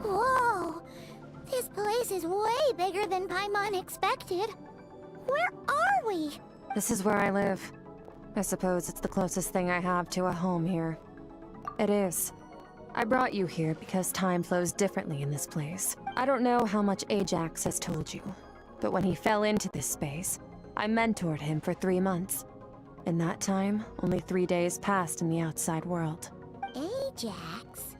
Whoa! This place is way bigger than Paimon expected. Where are we? This is where I live. I suppose it's the closest thing I have to a home here. It is. I brought you here because time flows differently in this place. I don't know how much Ajax has told you, but when he fell into this space, I mentored him for 3 months. In that time, only 3 days passed in the outside world. Ajax?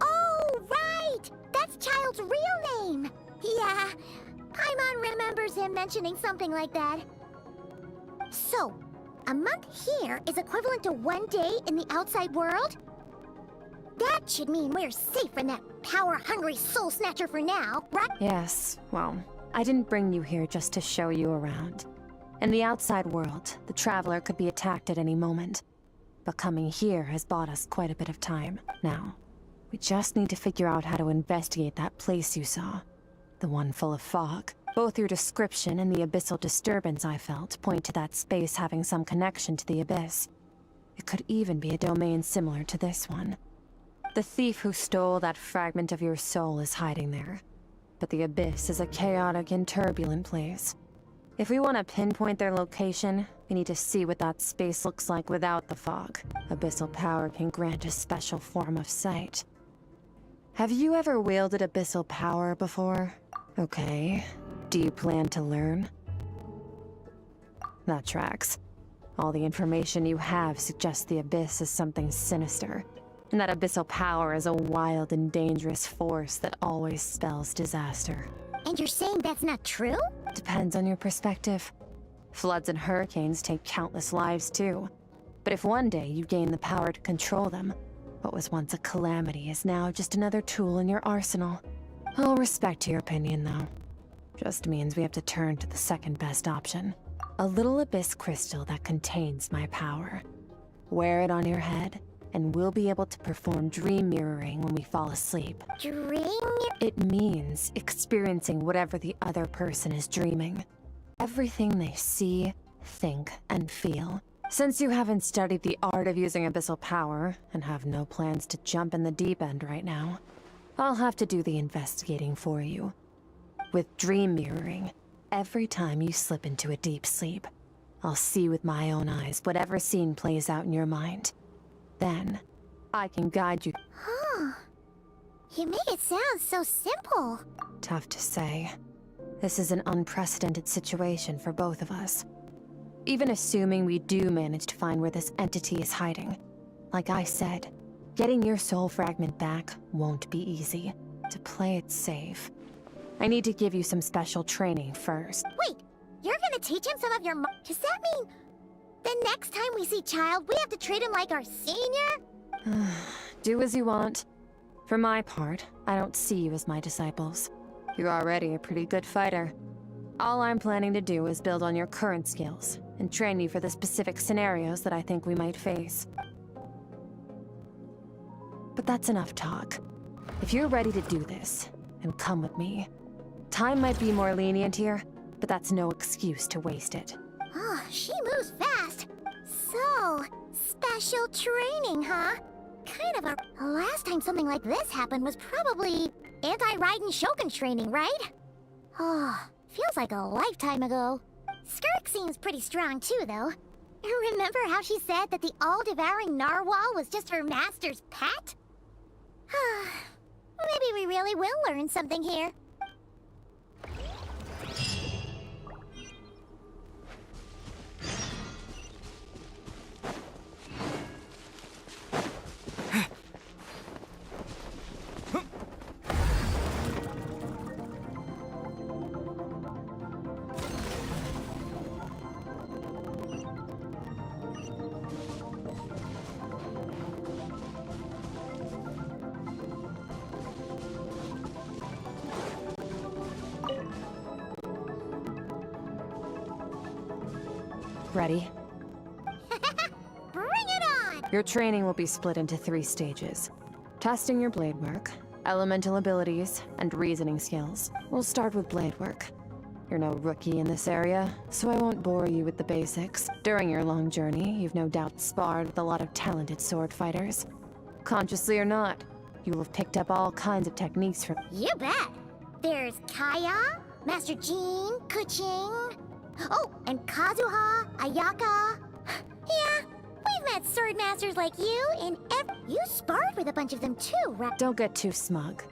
Oh, right! That's Child's real name! Yeah, Paimon remembers him mentioning something like that. So, a month here is equivalent to 1 day in the outside world? That should mean we're safe from that power-hungry soul snatcher for now, right? Yes, well, I didn't bring you here just to show you around. In the outside world, the Traveler could be attacked at any moment. But coming here has bought us quite a bit of time. Now, we just need to figure out how to investigate that place you saw. The one full of fog. Both your description and the abyssal disturbance I felt point to that space having some connection to the abyss. It could even be a domain similar to this one. The thief who stole that fragment of your soul is hiding there. But the abyss is a chaotic and turbulent place. If we want to pinpoint their location, we need to see what that space looks like without the fog. Abyssal power can grant a special form of sight. Have you ever wielded abyssal power before? Okay. Do you plan to learn? That tracks. All the information you have suggests the abyss is something sinister, and that abyssal power is a wild and dangerous force that always spells disaster. And you're saying that's not true? Depends on your perspective. Floods and hurricanes take countless lives too. But if one day you gain the power to control them, what was once a calamity is now just another tool in your arsenal. I'll respect your opinion though. Just means we have to turn to the second best option. A little abyss crystal that contains my power. Wear it on your head, and we'll be able to perform dream mirroring when we fall asleep. Dream? It means experiencing whatever the other person is dreaming. Everything they see, think, and feel. Since you haven't studied the art of using abyssal power, and have no plans to jump in the deep end right now, I'll have to do the investigating for you. With dream mirroring, every time you slip into a deep sleep, I'll see with my own eyes whatever scene plays out in your mind. Then, I can guide you. Huh. You make it sound so simple. Tough to say. This is an unprecedented situation for both of us. Even assuming we do manage to find where this entity is hiding. Like I said, getting your soul fragment back won't be easy. To play it safe, I need to give you some special training first. Wait, you're gonna teach him some of your Does that mean the next time we see Child, we have to treat him like our senior? Do as you want. For my part, I don't see you as my disciples. You're already a pretty good fighter. All I'm planning to do is build on your current skills, and train you for the specific scenarios that I think we might face. But that's enough talk. If you're ready to do this, then come with me. Time might be more lenient here, but that's no excuse to waste it. Oh, she moves fast. So, special training, huh? Kind of a... Last time something like this happened was probably anti-Raiden Shogun training, right? Oh, feels like a lifetime ago. Skirk seems pretty strong too, though. Remember how she said that the all-devouring narwhal was just her master's pet? Maybe we really will learn something here. Ready? Bring it on! Your training will be split into 3 stages. Testing your blade work, elemental abilities, and reasoning skills. We'll start with blade work. You're no rookie in this area, so I won't bore you with the basics. During your long journey, you've no doubt sparred with a lot of talented sword fighters. Consciously or not, you will have picked up all kinds of techniques from— You bet! There's Kaya, Master Jean, Kuching. Oh, and Kazuha, Ayaka. Yeah, we've met sword masters like you in You sparred with a bunch of them too, right? Don't get too smug.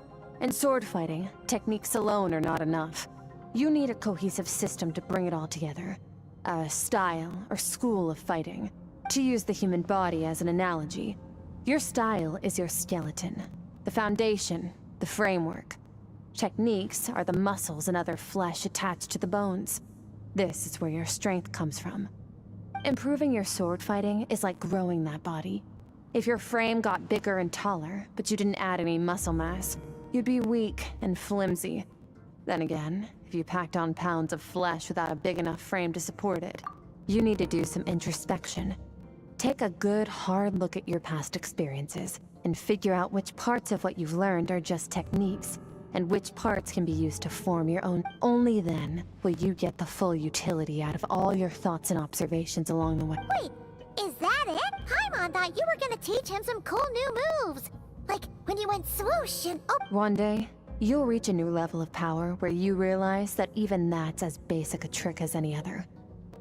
In sword fighting, techniques alone are not enough. You need a cohesive system to bring it all together. A style or school of fighting. To use the human body as an analogy, your style is your skeleton, the foundation, the framework. Techniques are the muscles and other flesh attached to the bones. This is where your strength comes from. Improving your sword fighting is like growing that body. If your frame got bigger and taller, but you didn't add any muscle mass, you'd be weak and flimsy. Then again, if you packed on pounds of flesh without a big enough frame to support it, you need to do some introspection. Take a good, hard look at your past experiences, and figure out which parts of what you've learned are just techniques, and which parts can be used to form your own. Only then will you get the full utility out of all your thoughts and observations along the way. Wait, is that it? Paimon thought you were gonna teach him some cool new moves. Like when you went swoosh and oh. One day, you'll reach a new level of power where you realize that even that's as basic a trick as any other.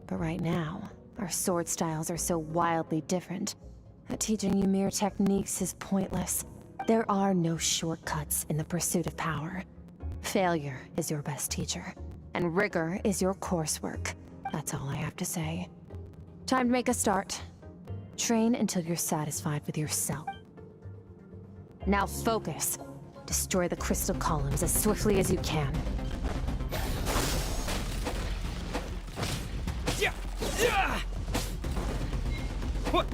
But right now, our sword styles are so wildly different that teaching you mere techniques is pointless. There are no shortcuts in the pursuit of power. Failure is your best teacher, and rigor is your coursework. That's all I have to say. Time to make a start. Train until you're satisfied with yourself. Now focus. Destroy the crystal columns as swiftly as you can. Yeah! Yeah! What?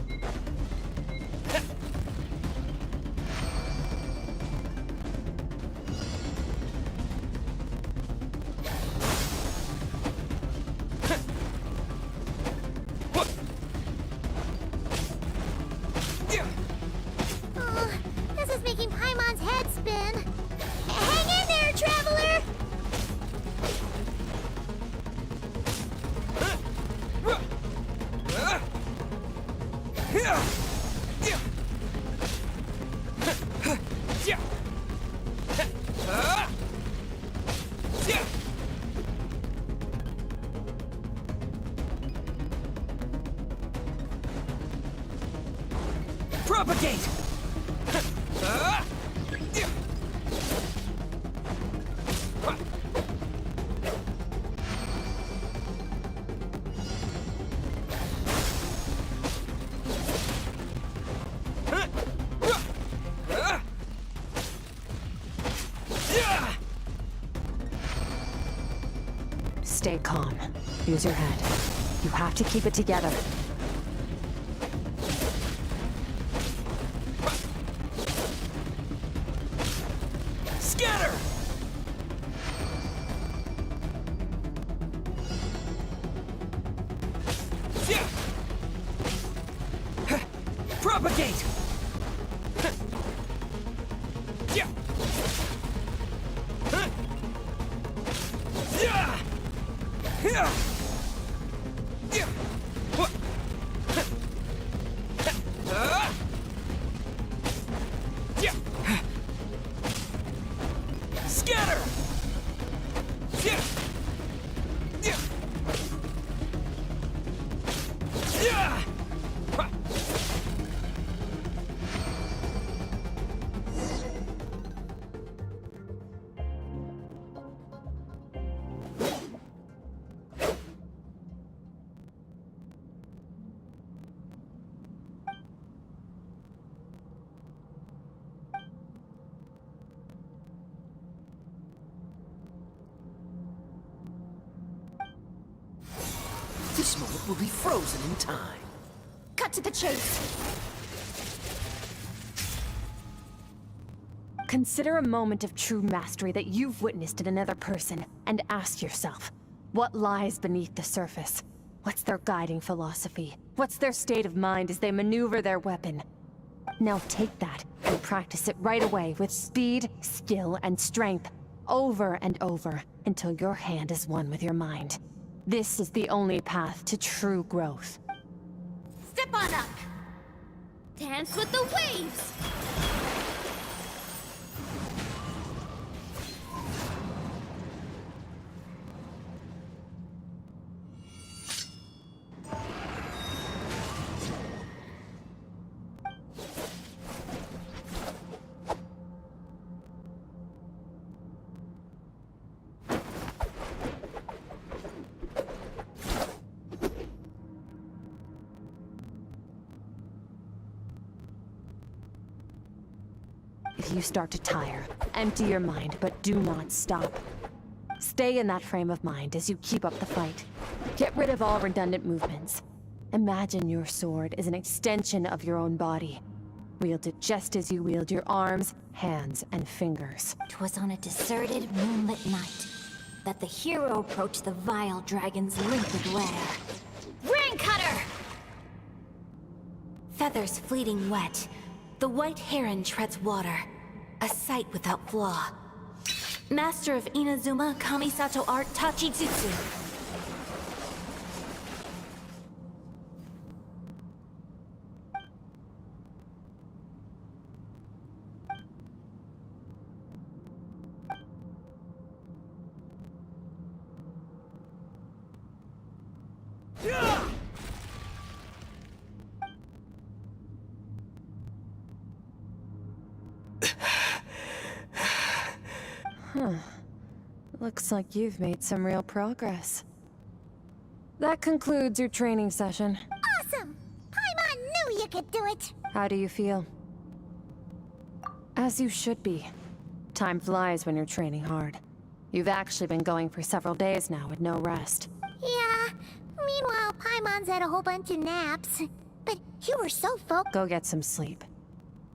Oh, this is making Paimon's head spin. Hang in there, traveler! Propagate! Stay calm. Use your head. You have to keep it together. Scatter! Propagate! Scatter! This moment will be frozen in time. Cut to the chase. Consider a moment of true mastery that you've witnessed in another person, and ask yourself, what lies beneath the surface? What's their guiding philosophy? What's their state of mind as they maneuver their weapon? Now take that and practice it right away with speed, skill, and strength, over and over, until your hand is one with your mind. This is the only path to true growth. Step on up! Dance with the waves! If you start to tire, empty your mind, but do not stop. Stay in that frame of mind as you keep up the fight. Get rid of all redundant movements. Imagine your sword is an extension of your own body. Wield it just as you wield your arms, hands, and fingers. 'Twas on a deserted, moonlit night that the hero approached the vile dragon's limpid lair. Ring cutter! Feathers fleeting wet, the white heron treads water, a sight without flaw. Master of Inazuma Kamisato art Tachijutsu. Looks like you've made some real progress. That concludes your training session. Awesome! Paimon knew you could do it! How do you feel? As you should be. Time flies when you're training hard. You've actually been going for several days now with no rest. Yeah, meanwhile Paimon's had a whole bunch of naps. But you were so focused. Go get some sleep.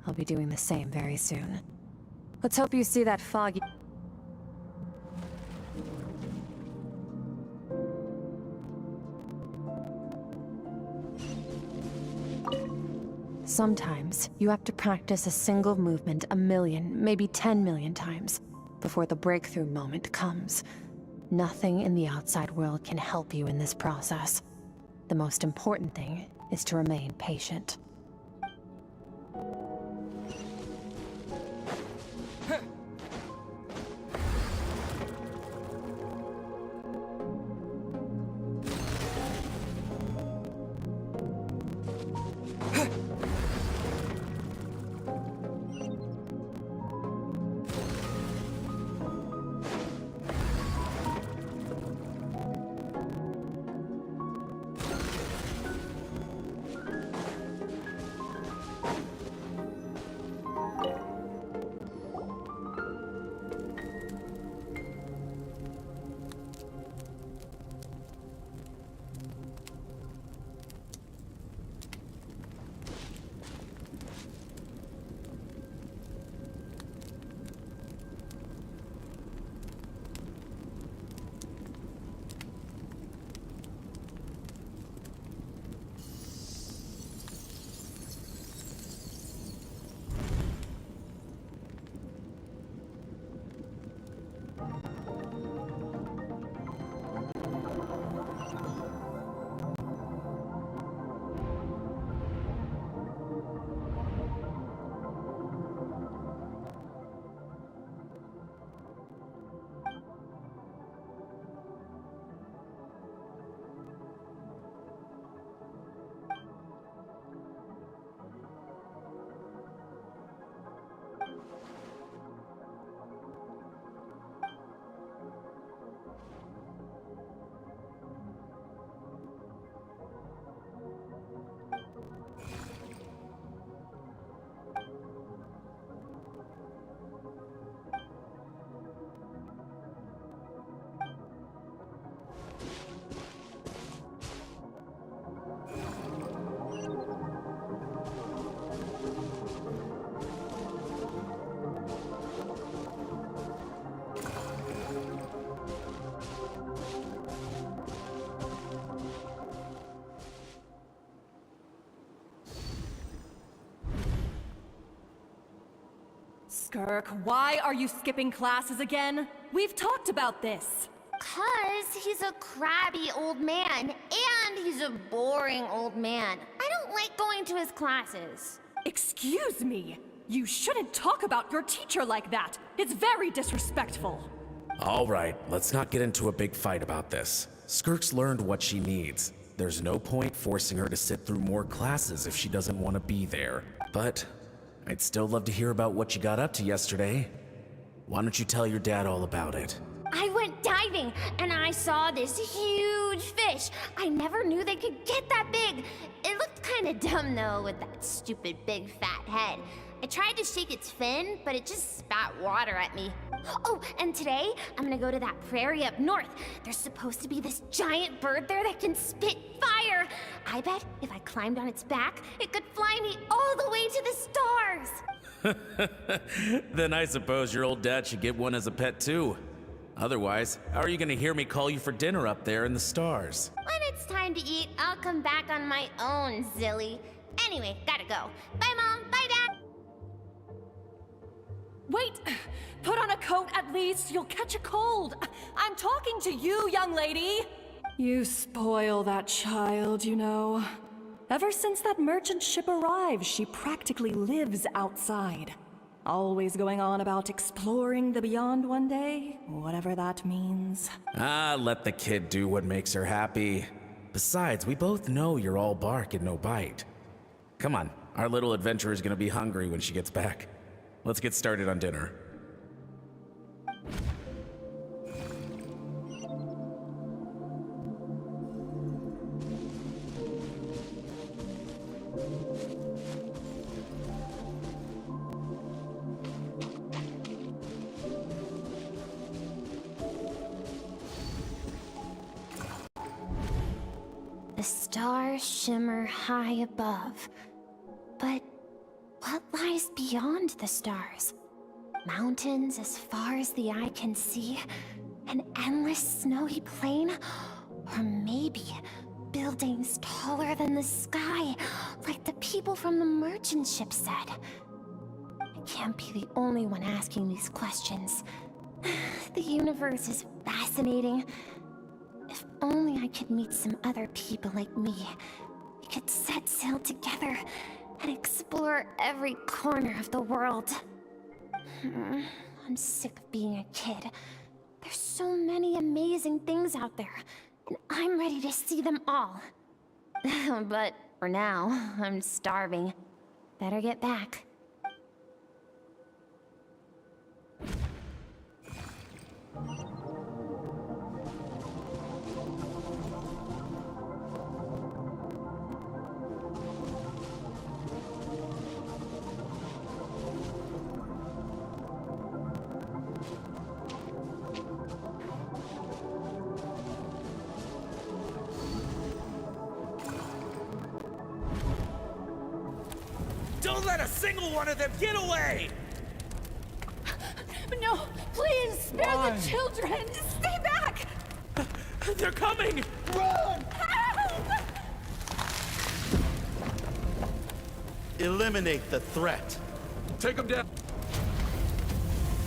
I'll be doing the same very soon. Let's hope you see that foggy... Sometimes, you have to practice a single movement 1,000,000, maybe 10,000,000 times, before the breakthrough moment comes. Nothing in the outside world can help you in this process. The most important thing is to remain patient. Skirk, why are you skipping classes again? We've talked about this. 'Cause he's a crabby old man, and he's a boring old man. I don't like going to his classes. Excuse me. You shouldn't talk about your teacher like that. It's very disrespectful. All right, let's not get into a big fight about this. Skirk's learned what she needs. There's no point forcing her to sit through more classes if she doesn't want to be there. But I'd still love to hear about what you got up to yesterday. Why don't you tell your dad all about it? I went diving, and I saw this huge fish. I never knew they could get that big. It looked kind of dumb, though, with that stupid big fat head. I tried to shake its fin, but it just spat water at me. Oh, and today, I'm gonna go to that prairie up north. There's supposed to be this giant bird there that can spit fire. I bet if I climbed on its back, it could fly me all the way to the stars. Then I suppose your old dad should get one as a pet too. Otherwise, how are you gonna hear me call you for dinner up there in the stars? When it's time to eat, I'll come back on my own, Zilly. Anyway, gotta go. Bye, Mom. Bye, Dad. Wait! Put on a coat at least. You'll catch a cold. I'm talking to you, young lady. You spoil that child, you know. Ever since that merchant ship arrived, she practically lives outside. Always going on about exploring the beyond one day, whatever that means. Ah, let the kid do what makes her happy. Besides, we both know you're all bark and no bite. Come on, our little adventurer's gonna be hungry when she gets back. Let's get started on dinner. The stars shimmer high above. But what lies beyond the stars? Mountains as far as the eye can see? An endless snowy plain? Or maybe buildings taller than the sky, like the people from the merchant ship said? I can't be the only one asking these questions. The universe is fascinating. If only I could meet some other people like me. We could set sail together and explore every corner of the world. I'm sick of being a kid. There's so many amazing things out there, and I'm ready to see them all. But for now, I'm starving. Better get back. Don't let a single one of them get away! No, please, spare Why? the children! Stay back! They're coming! Run! Help! Eliminate the threat. Take them down.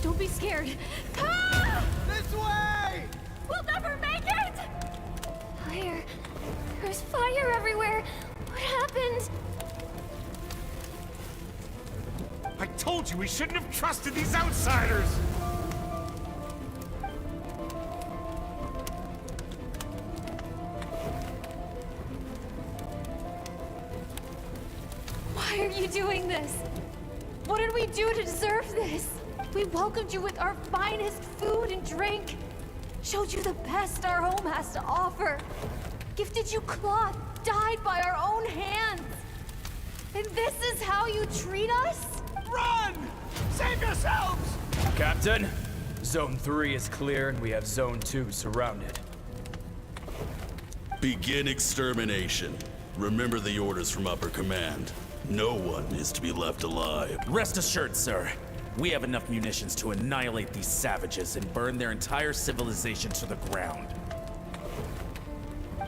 Don't be scared. Ah! This way! We'll never make it! Fire. There's fire everywhere. What happened? I told you we shouldn't have trusted these outsiders! Why are you doing this? What did we do to deserve this? We welcomed you with our finest food and drink, showed you the best our home has to offer, gifted you cloth dyed by our own hands. And this is how you treat us? Run! Save yourselves! Captain, Zone 3 is clear and we have Zone 2 surrounded. Begin extermination. Remember the orders from upper command. No one is to be left alive. Rest assured, sir. We have enough munitions to annihilate these savages and burn their entire civilization to the ground.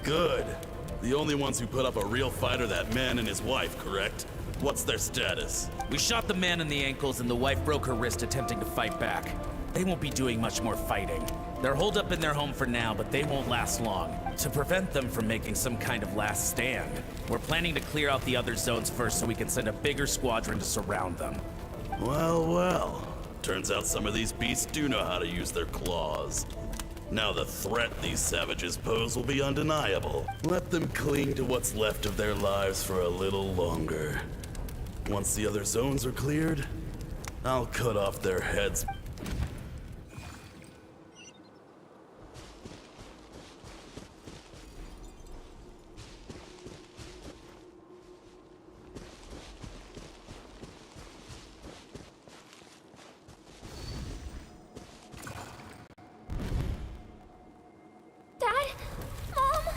Good. The only ones who put up a real fight are that man and his wife, correct? What's their status? We shot the man in the ankles and the wife broke her wrist attempting to fight back. They won't be doing much more fighting. They're holed up in their home for now, but they won't last long. To prevent them from making some kind of last stand, we're planning to clear out the other zones first so we can send a bigger squadron to surround them. Well, well. Turns out some of these beasts do know how to use their claws. Now the threat these savages pose will be undeniable. Let them cling to what's left of their lives for a little longer. Once the other zones are cleared, I'll cut off their heads. Dad? Mom?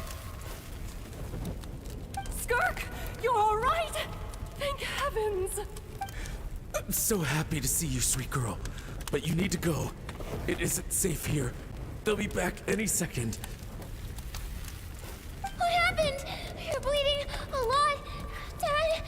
Skirk, you're all right? Thank heavens. I'm so happy to see you, sweet girl. But you need to go. It isn't safe here. They'll be back any second. What happened? You're bleeding a lot. Dad?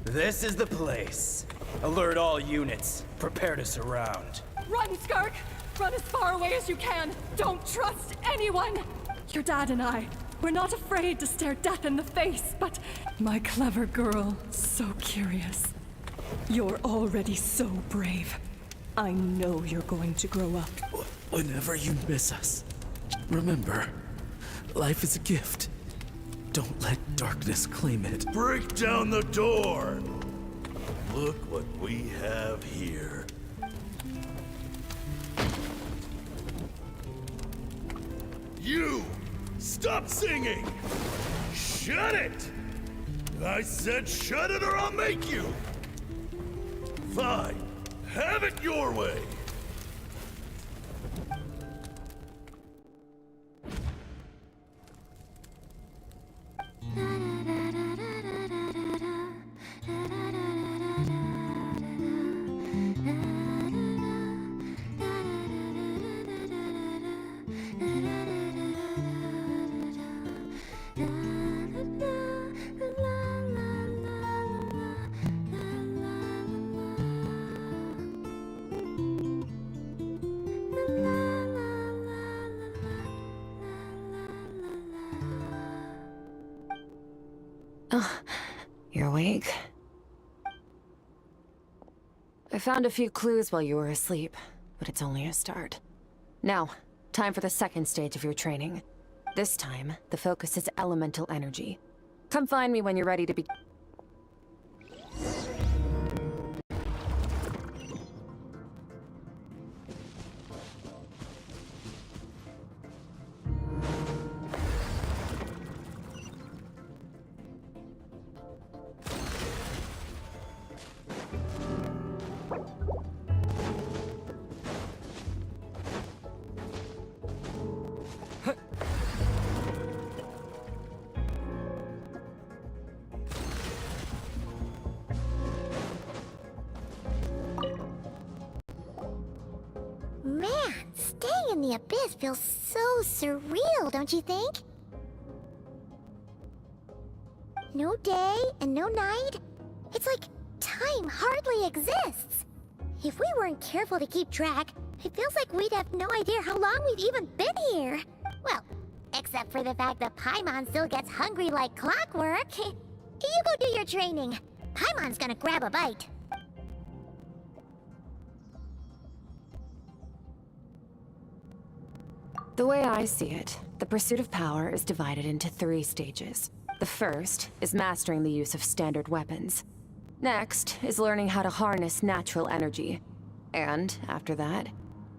This is the place. Alert all units. Prepare to surround. Run, Skirk! Run as far away as you can! Don't trust anyone! Your dad and I, we're not afraid to stare death in the face, but my clever girl, so curious. You're already so brave. I know you're going to grow up. Whenever you miss us, remember, life is a gift. Don't let darkness claim it. Break down the door! Look what we have here. You! Stop singing! Shut it! I said shut it or I'll make you! Fine. Have it your way! You're awake. I found a few clues while you were asleep, but it's only a start. Now, time for the second stage of your training. This time, the focus is elemental energy. Come find me when you're ready to be... Man, staying in the abyss feels so surreal, don't you think? No day and no night. It's like time hardly exists. If we weren't careful to keep track, it feels like we'd have no idea how long we've even been here. Well, except for the fact that Paimon still gets hungry like clockwork. You go do your training. Paimon's gonna grab a bite. The way I see it, the pursuit of power is divided into 3 stages. The first is mastering the use of standard weapons. Next is learning how to harness natural energy. And after that,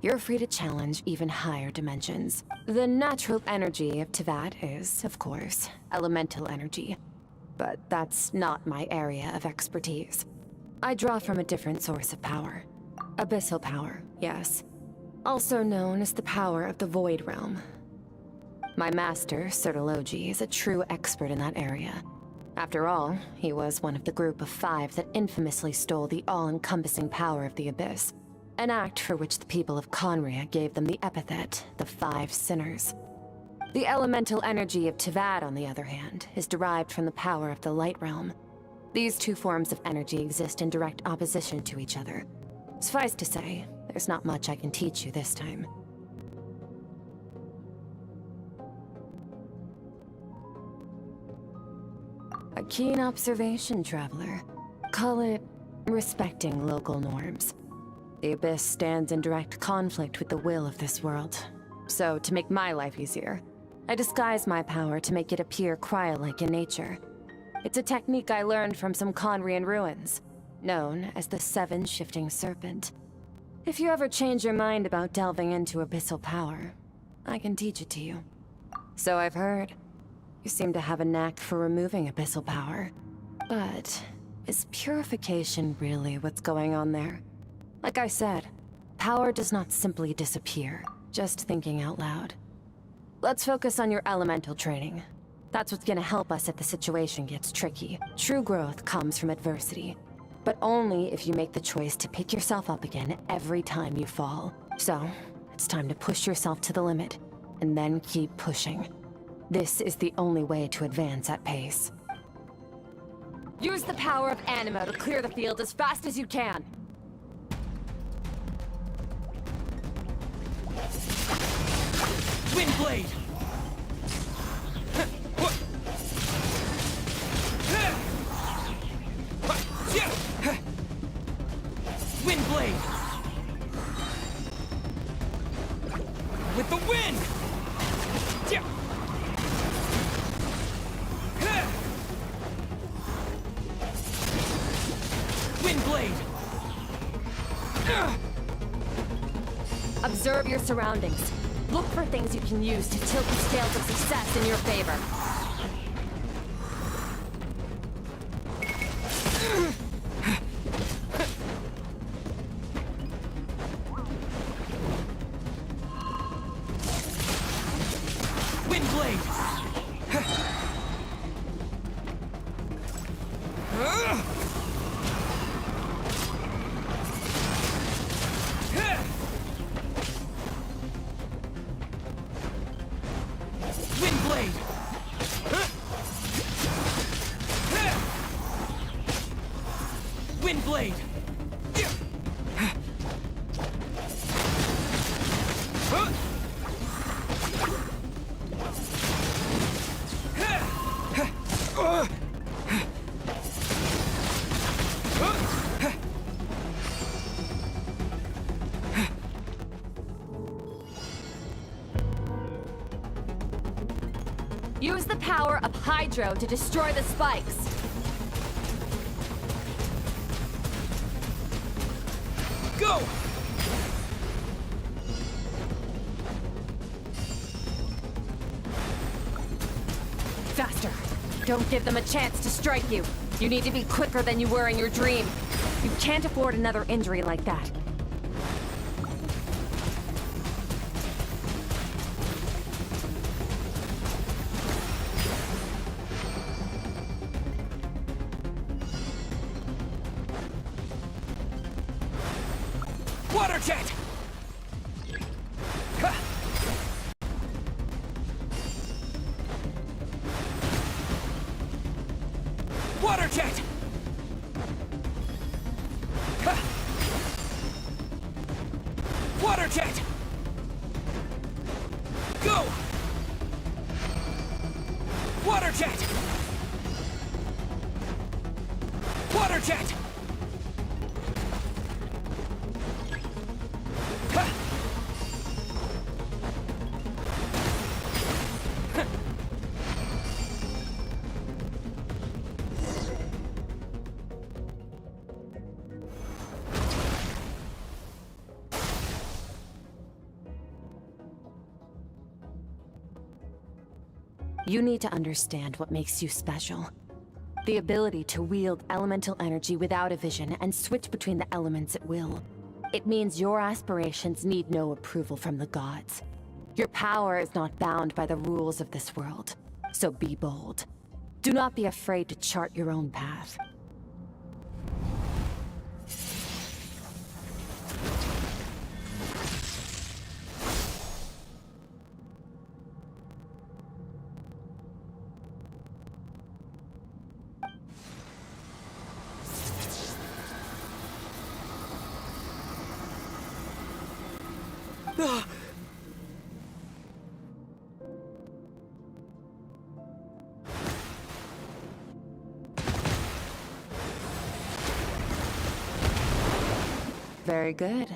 you're free to challenge even higher dimensions. The natural energy of Tevat is, of course, elemental energy. But that's not my area of expertise. I draw from a different source of power. Abyssal power, yes. Also known as the power of the Void Realm. My master, Sertologi, is a true expert in that area. After all, he was one of the group of 5 that infamously stole the all-encompassing power of the Abyss. An act for which the people of Conria gave them the epithet, the 5 Sinners. The elemental energy of Tivat, on the other hand, is derived from the power of the light realm. These two forms of energy exist in direct opposition to each other. Suffice to say, there's not much I can teach you this time. A keen observation, traveler. Call it respecting local norms. The Abyss stands in direct conflict with the will of this world. So, to make my life easier, I disguise my power to make it appear cryo-like in nature. It's a technique I learned from some Conrian ruins, known as the Seven Shifting Serpent. If you ever change your mind about delving into abyssal power, I can teach it to you. So I've heard. You seem to have a knack for removing abyssal power. But is purification really what's going on there? Like I said, power does not simply disappear, just thinking out loud. Let's focus on your elemental training. That's what's gonna help us if the situation gets tricky. True growth comes from adversity, but only if you make the choice to pick yourself up again every time you fall. So, it's time to push yourself to the limit, and then keep pushing. This is the only way to advance at pace. Use the power of Animo to clear the field as fast as you can. Windblade! Windblade! With the wind! Windblade! Observe your surroundings. Look for things you can use to tilt the scales of success in your favor. Windblade! Windblade! Windblade! Use the power of Hydro to destroy the spikes. Go! Faster. Don't give them a chance to strike you. You need to be quicker than you were in your dream. You can't afford another injury like that. Water jet! Water jet! Water jet! Go! Water jet! Water jet! You need to understand what makes you special. The ability to wield elemental energy without a vision and switch between the elements at will. It means your aspirations need no approval from the gods. Your power is not bound by the rules of this world. So be bold. Do not be afraid to chart your own path. Very good.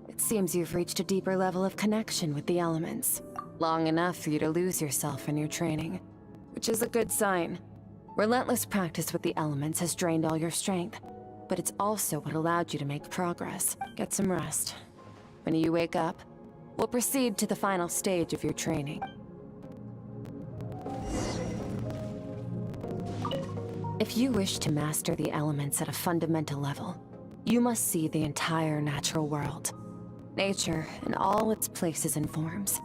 It seems you've reached a deeper level of connection with the elements. Long enough for you to lose yourself in your training. Which is a good sign. Relentless practice with the elements has drained all your strength. But it's also what allowed you to make progress. Get some rest. When you wake up, we'll proceed to the final stage of your training. If you wish to master the elements at a fundamental level, you must see the entire natural world. Nature in all its places and forms.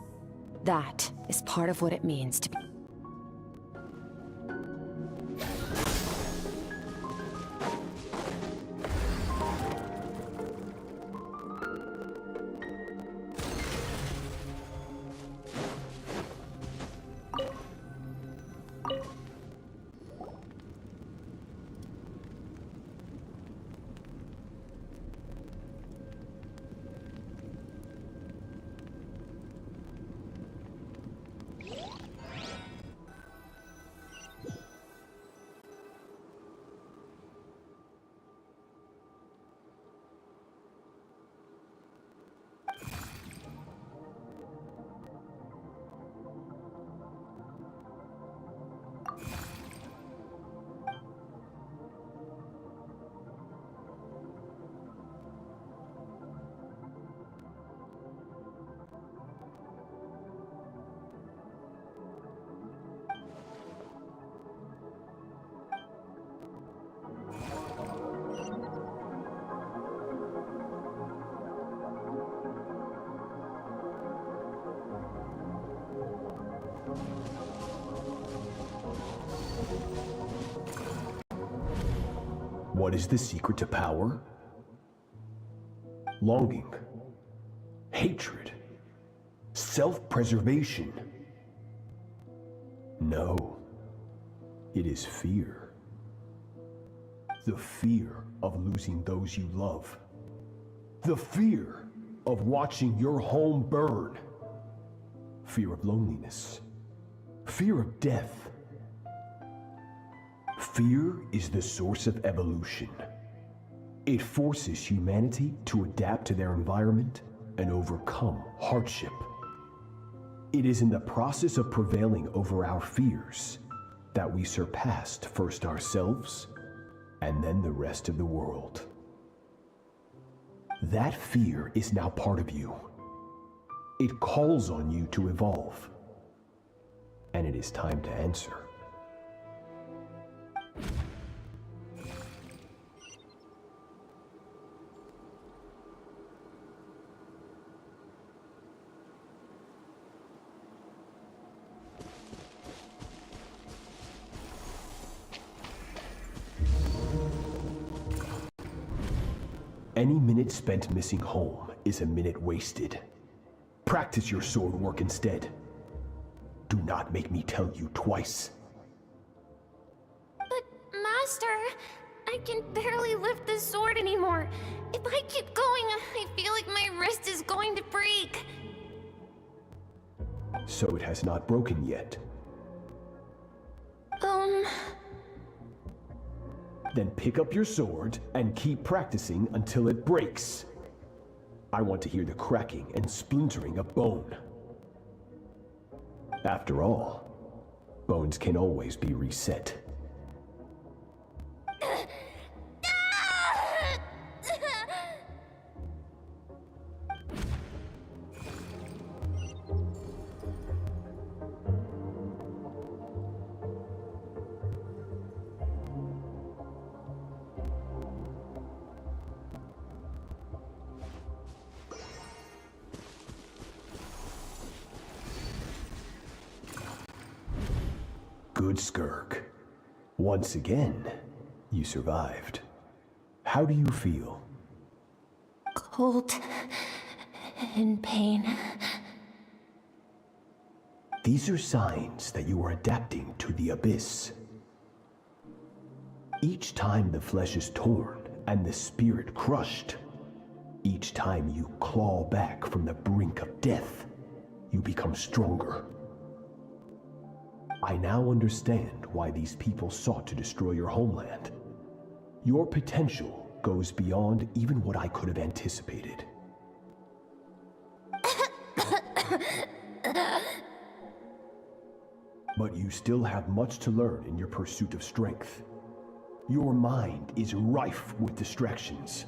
That is part of what it means to be. What is the secret to power? Longing, hatred, self-preservation. No, it is fear. The fear of losing those you love. The fear of watching your home burn. Fear of loneliness. Fear of death. Fear is the source of evolution. It forces humanity to adapt to their environment and overcome hardship. It is in the process of prevailing over our fears that we surpassed first ourselves and then the rest of the world. That fear is now part of you. It calls on you to evolve. And it is time to answer. Any minute spent missing home is a minute wasted. Practice your sword work instead. Do not make me tell you twice. But, Master, I can barely lift the sword anymore. If I keep going, I feel like my wrist is going to break. So it has not broken yet. Then pick up your sword and keep practicing until it breaks. I want to hear the cracking and splintering of bone. After all, bones can always be reset. Good, Skirk. Once again, you survived. How do you feel? Cold. In pain. These are signs that you are adapting to the abyss. Each time the flesh is torn and the spirit crushed, Each time you claw back from the brink of death, you become stronger. I now understand why these people sought to destroy your homeland. Your potential goes beyond even what I could have anticipated. But you still have much to learn in your pursuit of strength. Your mind is rife with distractions.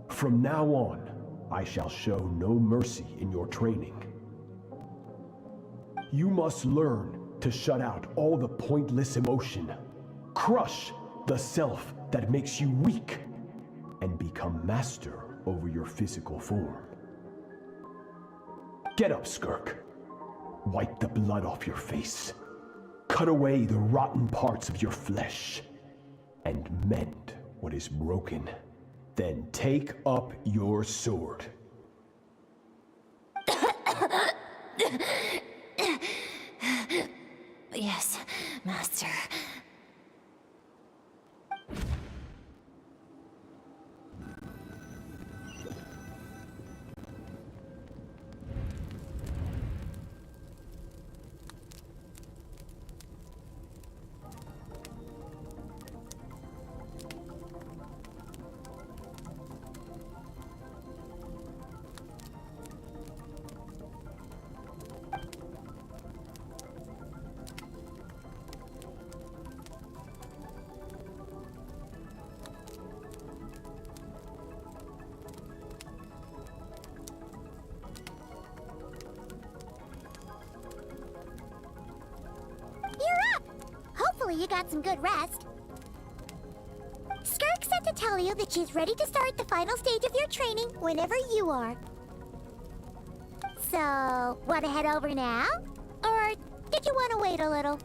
From now on, I shall show no mercy in your training. You must learn to shut out all the pointless emotion, crush the self that makes you weak, and become master over your physical form. Get up, Skirk. Wipe the blood off your face. Cut away the rotten parts of your flesh. And mend what is broken. Then take up your sword. Yes, Master. Hopefully you got some good rest. Skirk said to tell you that she's ready to start the final stage of your training whenever you are. So, want to head over now? Or did you want to wait a little?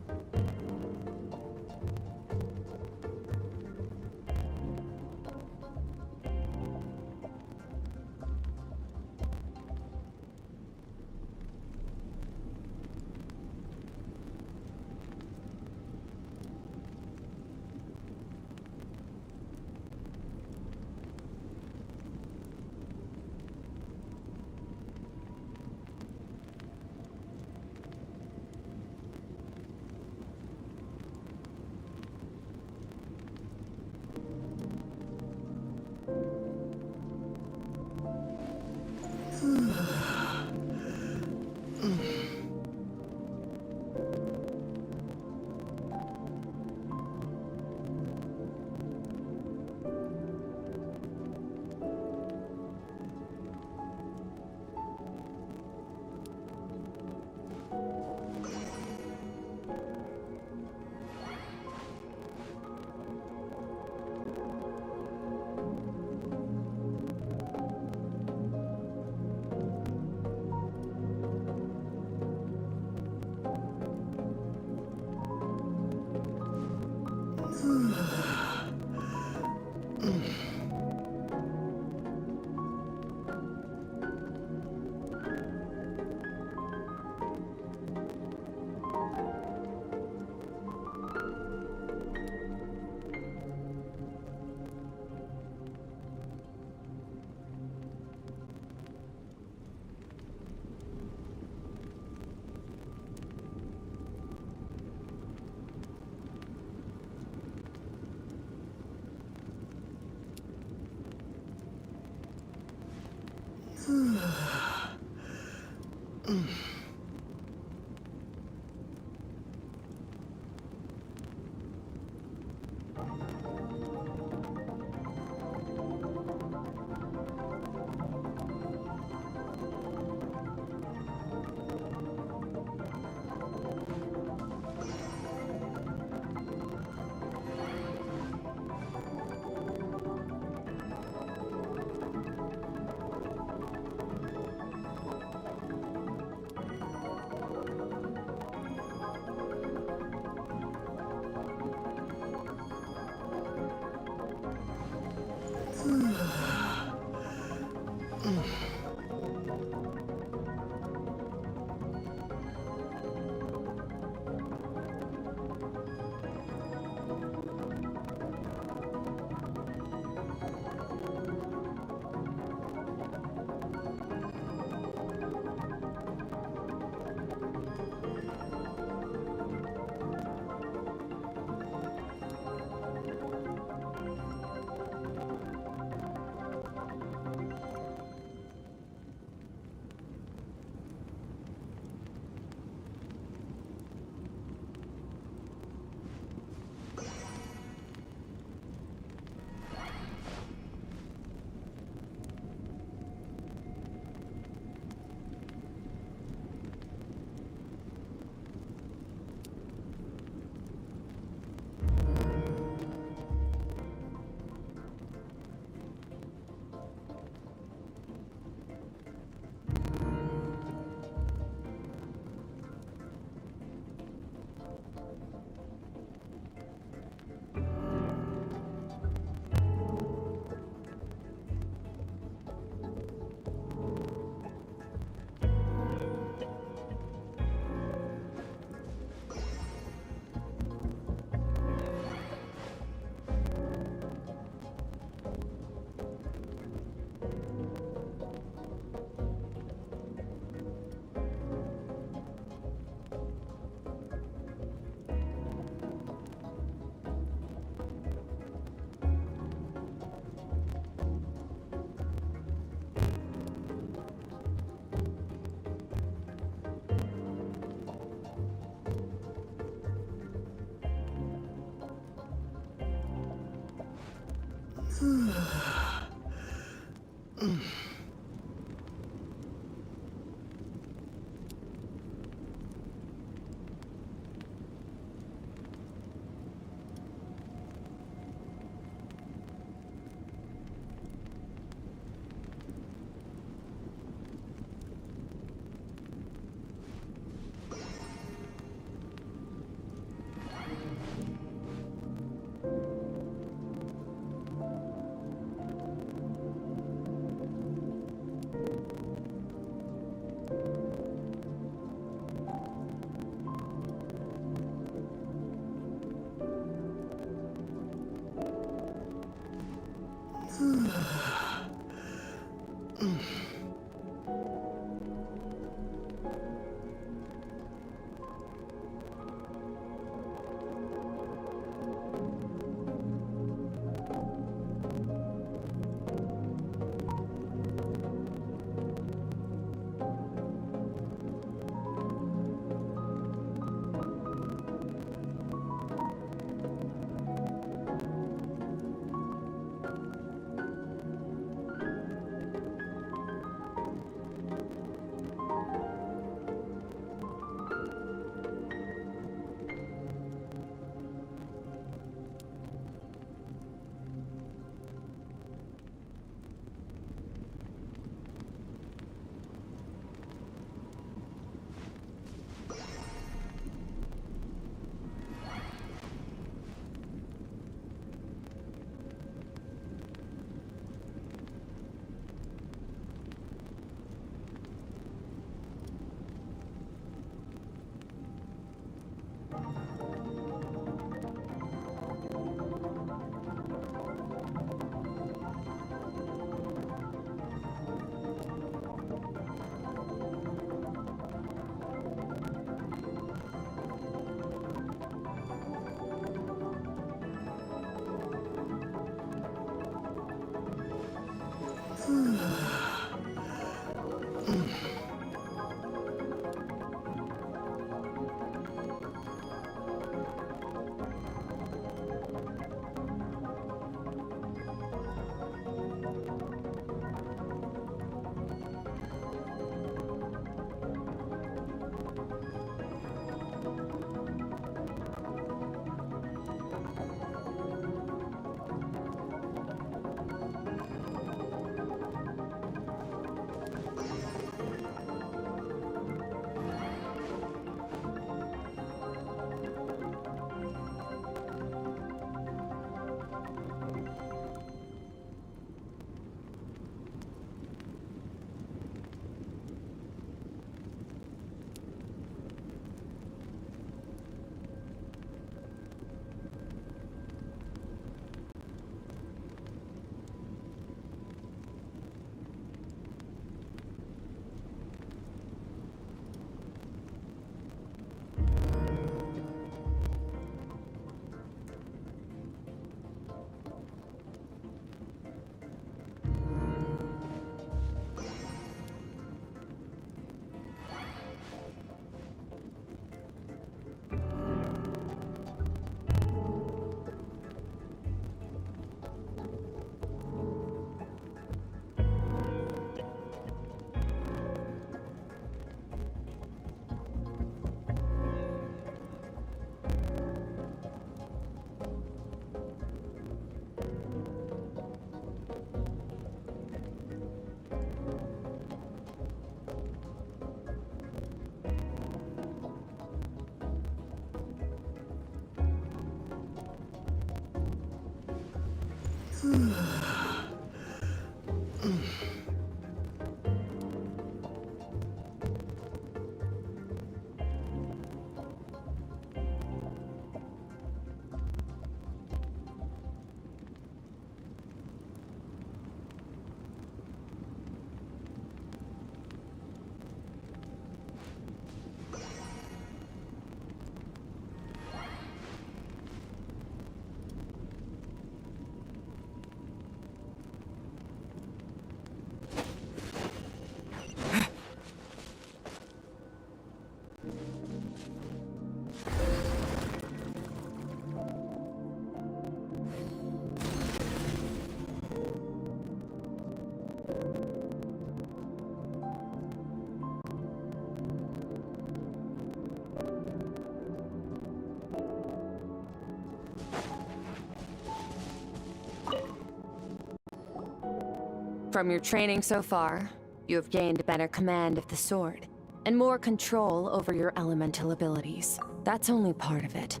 From your training so far, you have gained better command of the sword, and more control over your elemental abilities. That's only part of it.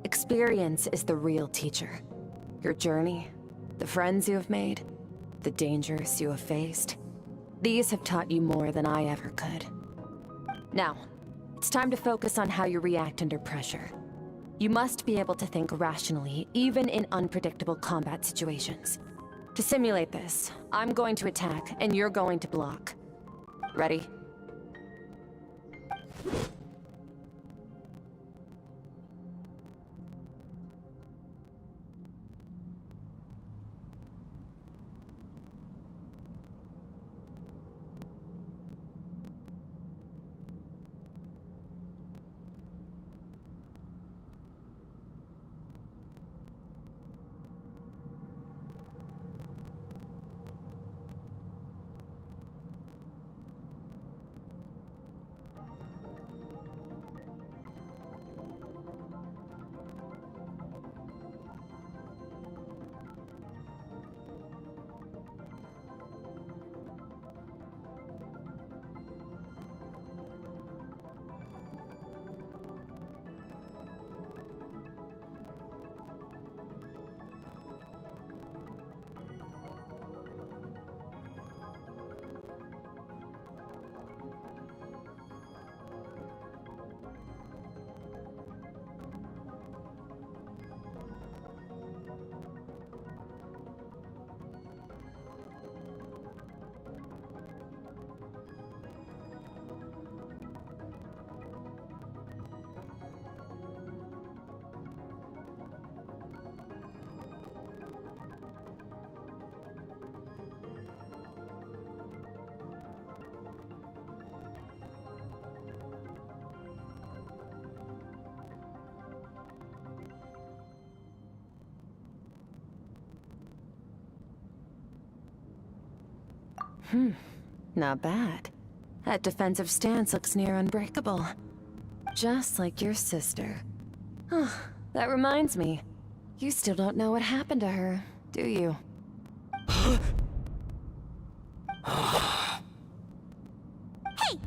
Experience is the real teacher. Your journey, the friends you have made, the dangers you have faced. These have taught you more than I ever could. Now, it's time to focus on how you react under pressure. You must be able to think rationally, even in unpredictable combat situations. To simulate this, I'm going to attack, and you're going to block. Ready? Not bad. That defensive stance looks near unbreakable. Just like your sister. That reminds me. You still don't know what happened to her, do you? Hey,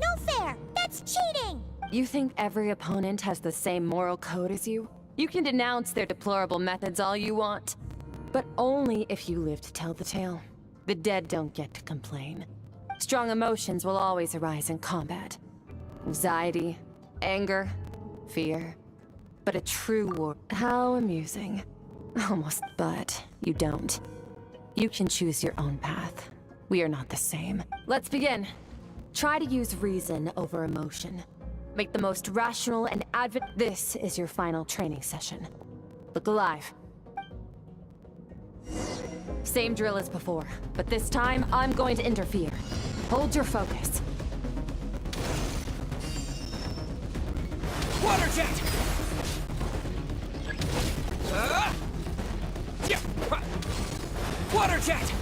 no fair! That's cheating! You think every opponent has the same moral code as you? You can denounce their deplorable methods all you want. But only if you live to tell the tale. The dead don't get to complain. Strong emotions will always arise in combat. Anxiety, anger, fear. But a true war... How amusing. Almost, but you don't. You can choose your own path. We are not the same. Let's begin. Try to use reason over emotion. Make the most rational and This is your final training session. Look alive. Same drill as before, but this time I'm going to interfere. Hold your focus. Water jet! Water jet!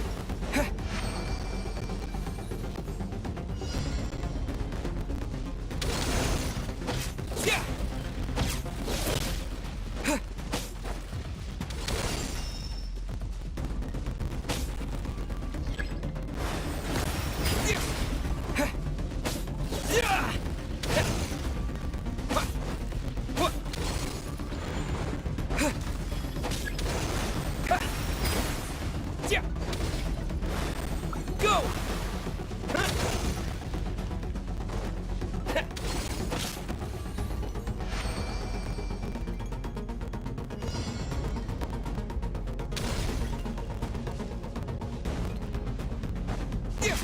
Go!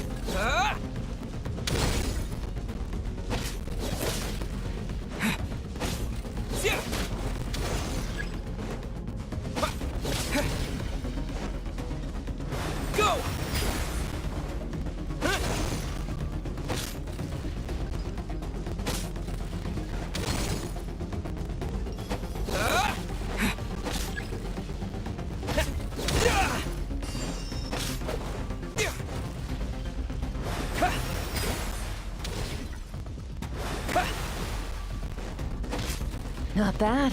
Not bad.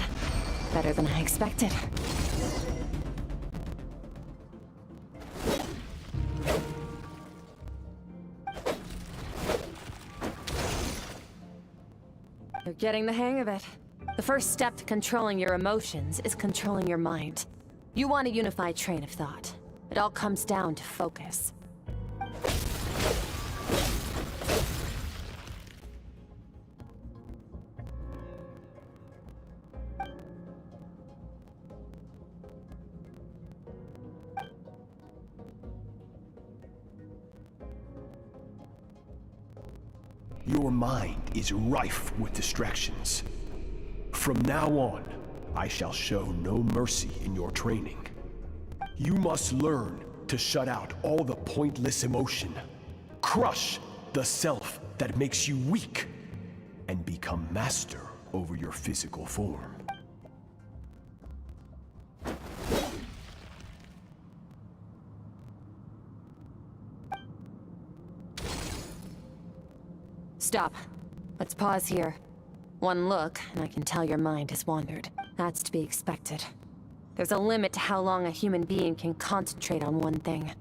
Better than I expected. You're getting the hang of it. The first step to controlling your emotions is controlling your mind. You want a unified train of thought. It all comes down to focus. Your mind is rife with distractions. From now on, I shall show no mercy in your training. You must learn to shut out all the pointless emotion, crush the self that makes you weak, and become master over your physical form. Stop. Let's pause here. One look, and I can tell your mind has wandered. That's to be expected. There's a limit to how long a human being can concentrate on one thing.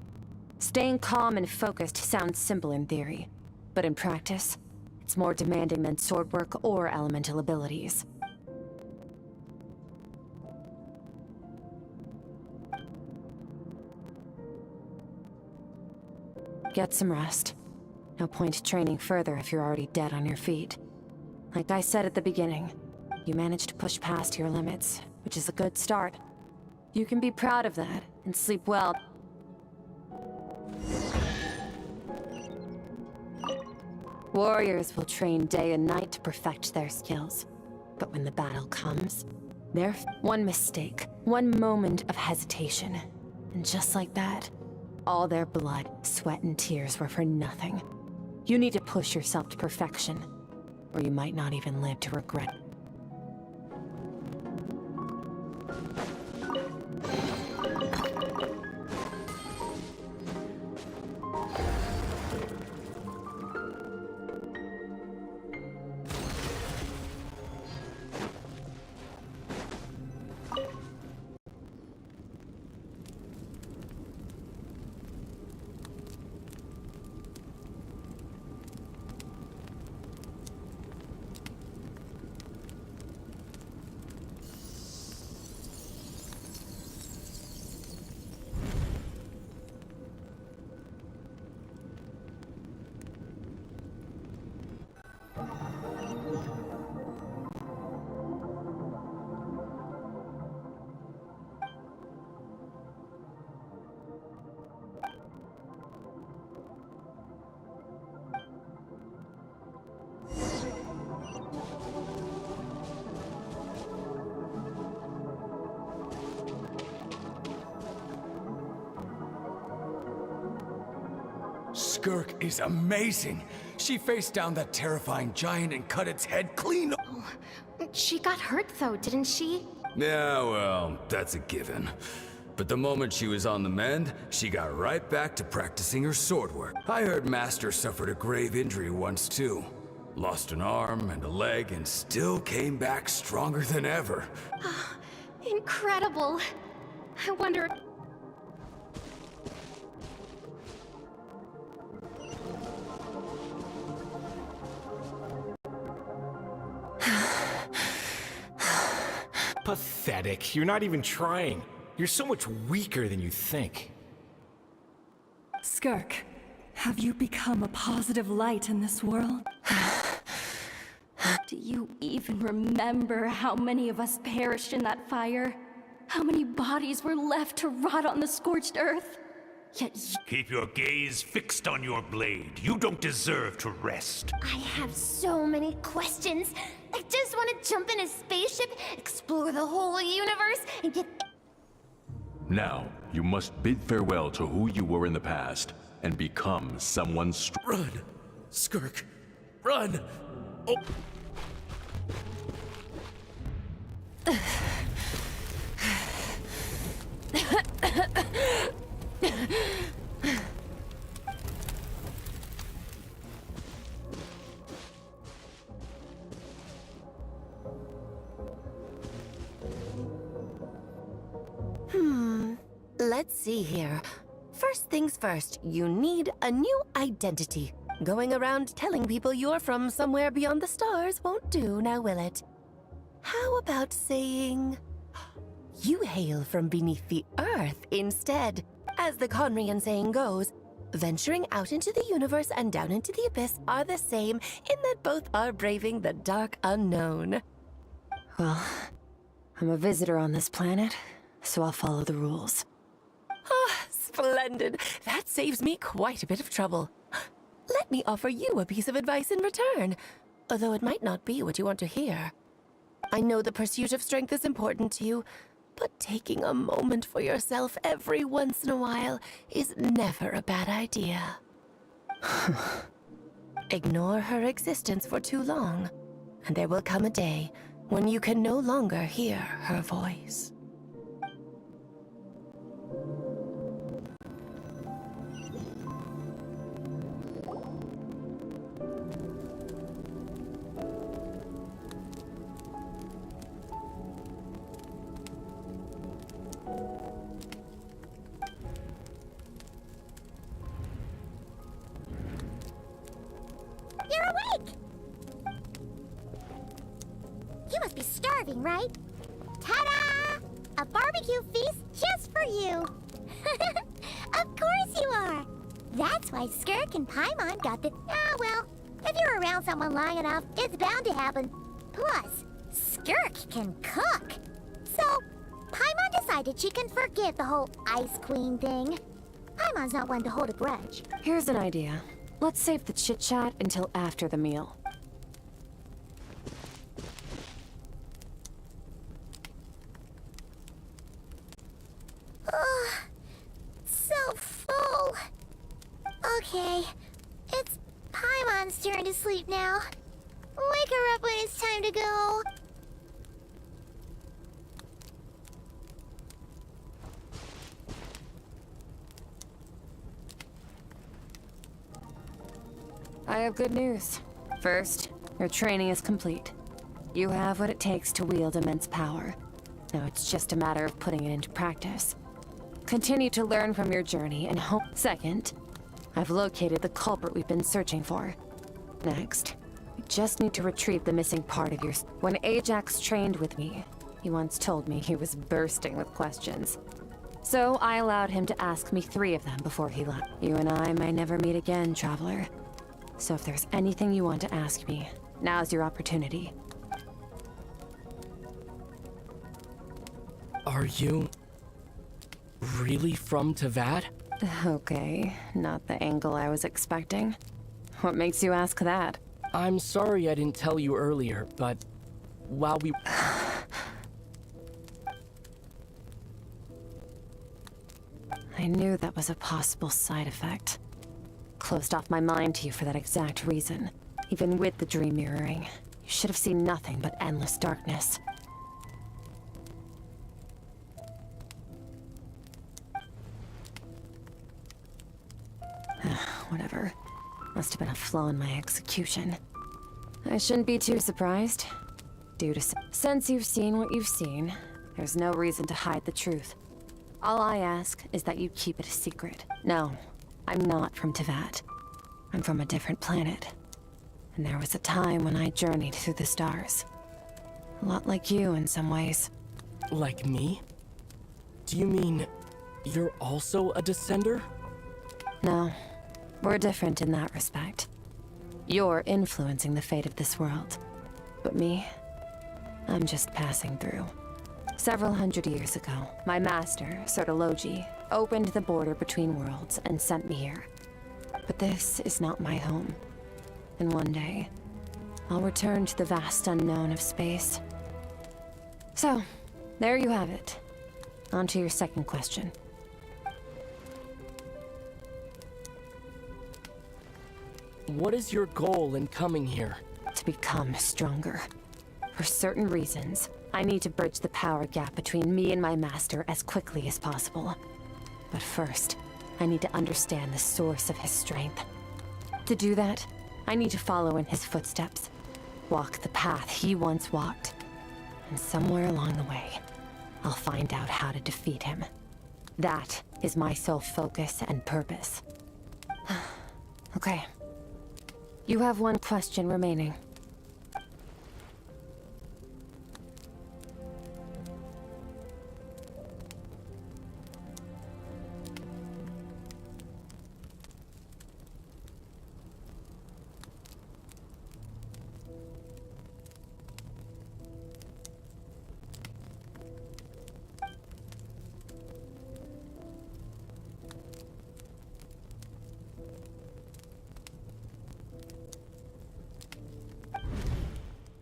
Staying calm and focused sounds simple in theory, but in practice, it's more demanding than sword work or elemental abilities. Get some rest. No point training further if you're already dead on your feet. Like I said at the beginning, you managed to push past your limits, which is a good start. You can be proud of that and sleep well. Warriors will train day and night to perfect their skills. But when the battle comes, one mistake, one moment of hesitation, and just like that, all their blood, sweat, and tears were for nothing. You need to push yourself to perfection, or you might not even live to regret it. Skirk is amazing. She faced down that terrifying giant and cut its head clean. She got hurt though, didn't she? Yeah, well, that's a given. But the moment she was on the mend, she got right back to practicing her sword work. I heard Master suffered a grave injury once too. Lost an arm and a leg and still came back stronger than ever. Incredible. I wonder... Pathetic. You're not even trying. You're so much weaker than you think. Skirk, have you become a positive light in this world? Do you even remember how many of us perished in that fire? How many bodies were left to rot on the scorched earth? Keep your gaze fixed on your blade. You don't deserve to rest. I have so many questions. I just want to jump in a spaceship, explore the whole universe, and get... Now, you must bid farewell to who you were in the past, and become someone Run! Skirk! Run! Oh! Let's see here. First things first, you need a new identity. Going around telling people you're from somewhere beyond the stars won't do, now will it? How about saying... you hail from beneath the earth instead? As the Conrian saying goes, venturing out into the universe and down into the abyss are the same in that both are braving the dark unknown. Well, I'm a visitor on this planet, so I'll follow the rules. Ah, splendid. That saves me quite a bit of trouble. Let me offer you a piece of advice in return, although it might not be what you want to hear. I know the pursuit of strength is important to you, but taking a moment for yourself every once in a while is never a bad idea. Ignore her existence for too long, and there will come a day when you can no longer hear her voice. You're awake! You must be starving, right? Ta-da! A barbecue feast just for you! Of course you are! That's why Skirk and Paimon got the... Ah, well, if you're around someone long enough, it's bound to happen. Plus, Skirk can cook! So, Paimon decided she can forget the whole Ice Queen thing. Paimon's not one to hold a grudge. Here's an idea. Let's save the chit-chat until after the meal. Ugh, so full. Okay, it's Paimon's turn to sleep now. Wake her up when it's time to go. I have good news. First, your training is complete. You have what it takes to wield immense power. Now it's just a matter of putting it into practice. Continue to learn from your journey and hope. Second, I've located the culprit we've been searching for. Next, we just need to retrieve the missing part of your... When Ajax trained with me, he once told me he was bursting with questions. So I allowed him to ask me 3 of them before he left. You and I may never meet again, Traveler. So if there's anything you want to ask me, now's your opportunity. Are you... really from Teyvat? Okay, not the angle I was expecting. What makes you ask that? I'm sorry I didn't tell you earlier, but while we... I knew that was a possible side effect. Closed off my mind to you for that exact reason. Even with the dream mirroring, you should have seen nothing but endless darkness. Whatever. Must have been a flaw in my execution. I shouldn't be too surprised. Since you've seen what you've seen, there's no reason to hide the truth. All I ask is that you keep it a secret. No, I'm not from Teyvat. I'm from a different planet. And there was a time when I journeyed through the stars. A lot like you in some ways. Like me? Do you mean you're also a descender? No, we're different in that respect. You're influencing the fate of this world. But me, I'm just passing through. Several hundred years ago, my master, Sertologi, opened the border between worlds and sent me here. But this is not my home. And one day, I'll return to the vast unknown of space. So, there you have it. On to your second question. What is your goal in coming here? To become stronger. For certain reasons, I need to bridge the power gap between me and my master as quickly as possible. But first, I need to understand the source of his strength. To do that, I need to follow in his footsteps. Walk the path he once walked. And somewhere along the way, I'll find out how to defeat him. That is my sole focus and purpose. Okay. You have one question remaining.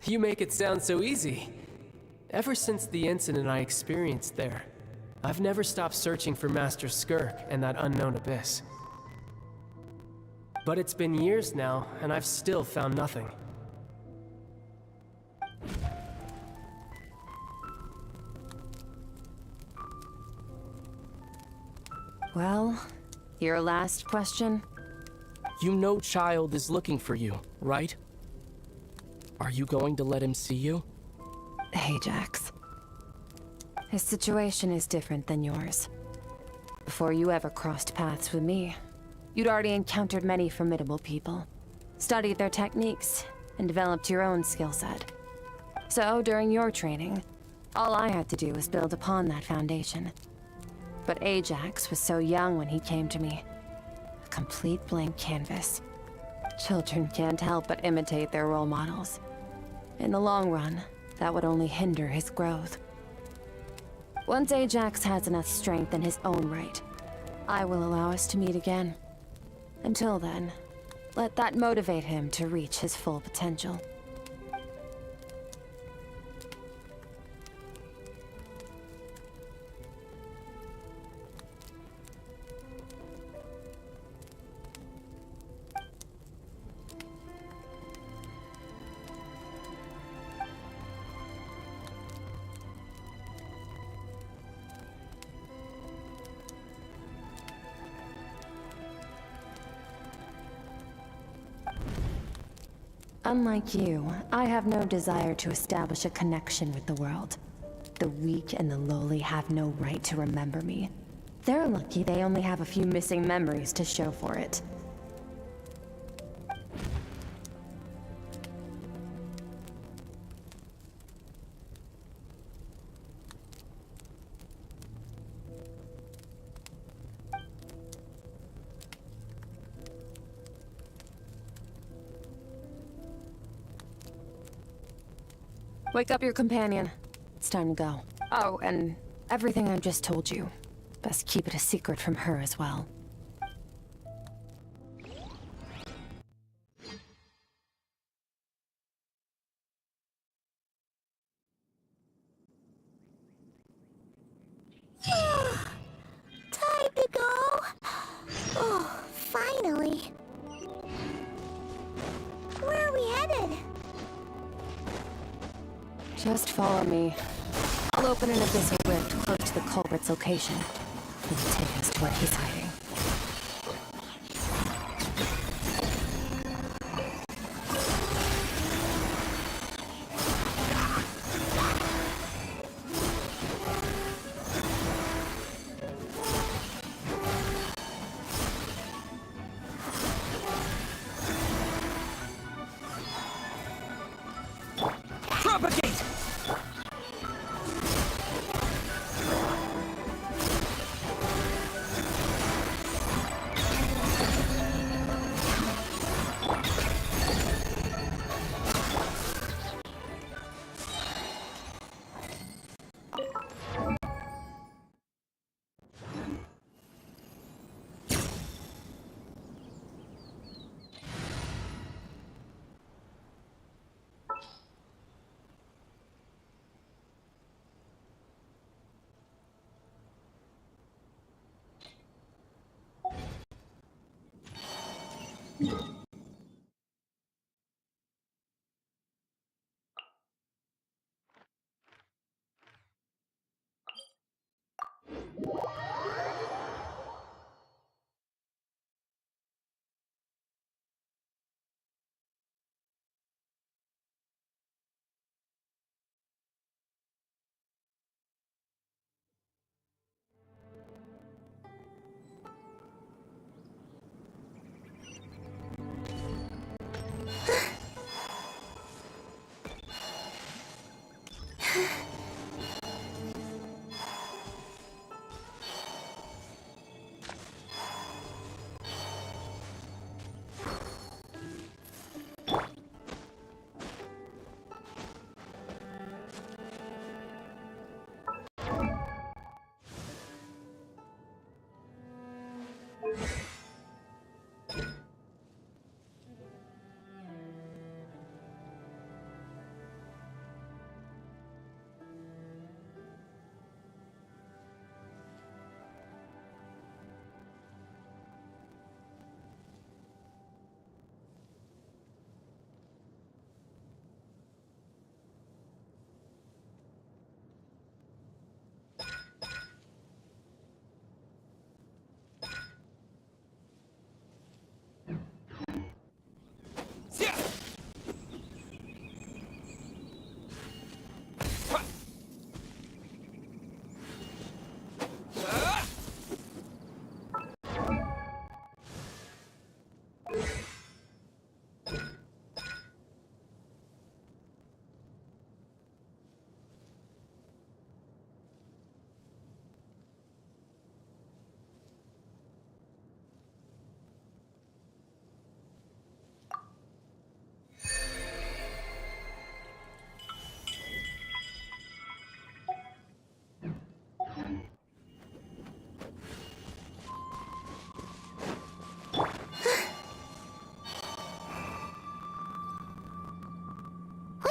You make it sound so easy. Ever since the incident I experienced there, I've never stopped searching for Master Skirk and that unknown abyss. But it's been years now, and I've still found nothing. Well, your last question? You know Child is looking for you, right? Are you going to let him see you? Ajax. His situation is different than yours. Before you ever crossed paths with me, you'd already encountered many formidable people, studied their techniques, and developed your own skill set. So, during your training, all I had to do was build upon that foundation. But Ajax was so young when he came to me. A complete blank canvas. Children can't help but imitate their role models. In the long run, that would only hinder his growth. Once Ajax has enough strength in his own right, I will allow us to meet again. Until then, let that motivate him to reach his full potential. Unlike you, I have no desire to establish a connection with the world. The weak and the lowly have no right to remember me. They're lucky they only have a few missing memories to show for it. Wake up your companion. It's time to go. Oh, and everything I've just told you. Best keep it a secret from her as well. Time to go. Oh, finally. Where are we headed? Just follow me. I'll open an abyssal rift close to the culprit's location. It will take us to where he's hiding. Propagate!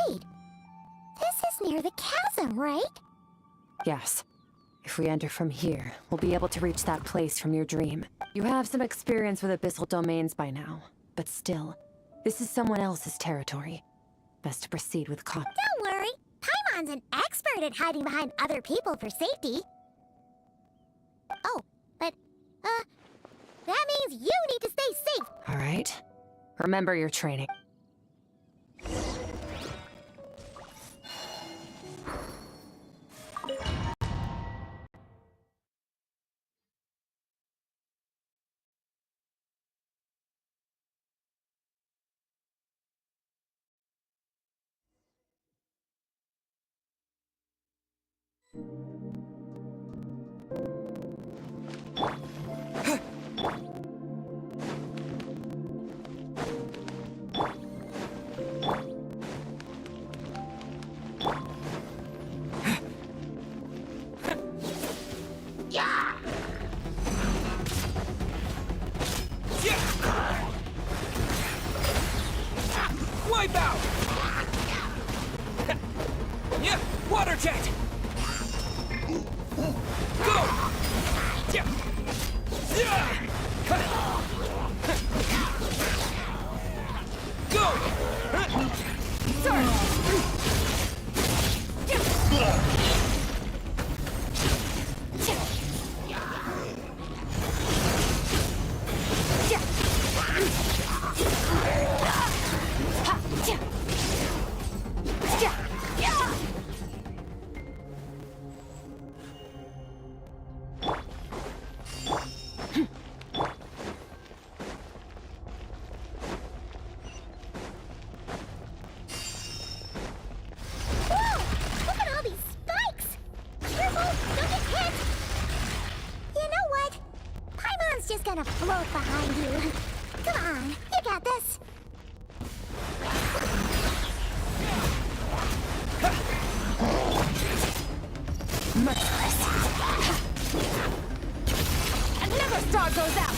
Wait, this is near the chasm, right? Yes. If we enter from here, we'll be able to reach that place from your dream. You have some experience with abyssal domains by now, but still, this is someone else's territory. Best to proceed with caution. Don't worry, Paimon's an expert at hiding behind other people for safety. Oh, but, that means you need to stay safe. All right. Remember your training. Wipe out! Yeah, water jet! Go! Yeah! Yeah! Go! Just gonna float behind you. Come on, you got this. Merciless. Another star goes out.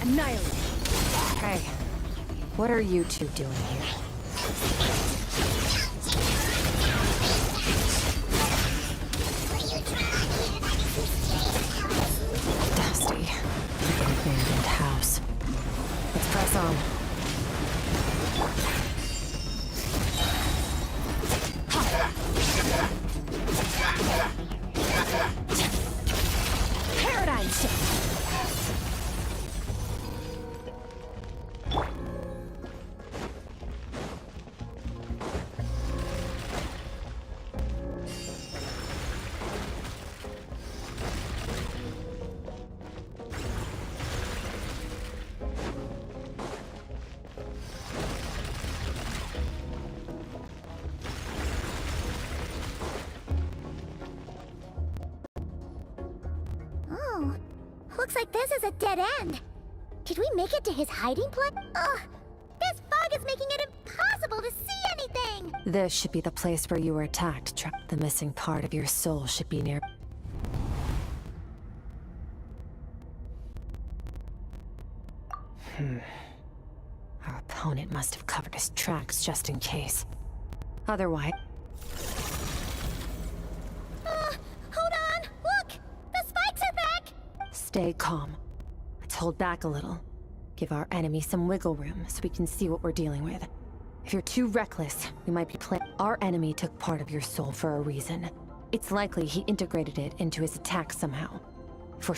Annihilate. Hey, what are you two doing here? Dusty. Like an abandoned house. Let's press on. Paradigm shift. Oh, looks like this is a dead end. Did we make it to his hiding place? Ugh, this fog is making it impossible to see anything. This should be the place where you were attacked. The missing part of your soul should be near. Our opponent must have covered his tracks just in case. Otherwise... Hold on! Look! The spikes are back! Stay calm. Let's hold back a little. Give our enemy some wiggle room so we can see what we're dealing with. If you're too reckless, we might be Our enemy took part of your soul for a reason. It's likely he integrated it into his attack somehow. For...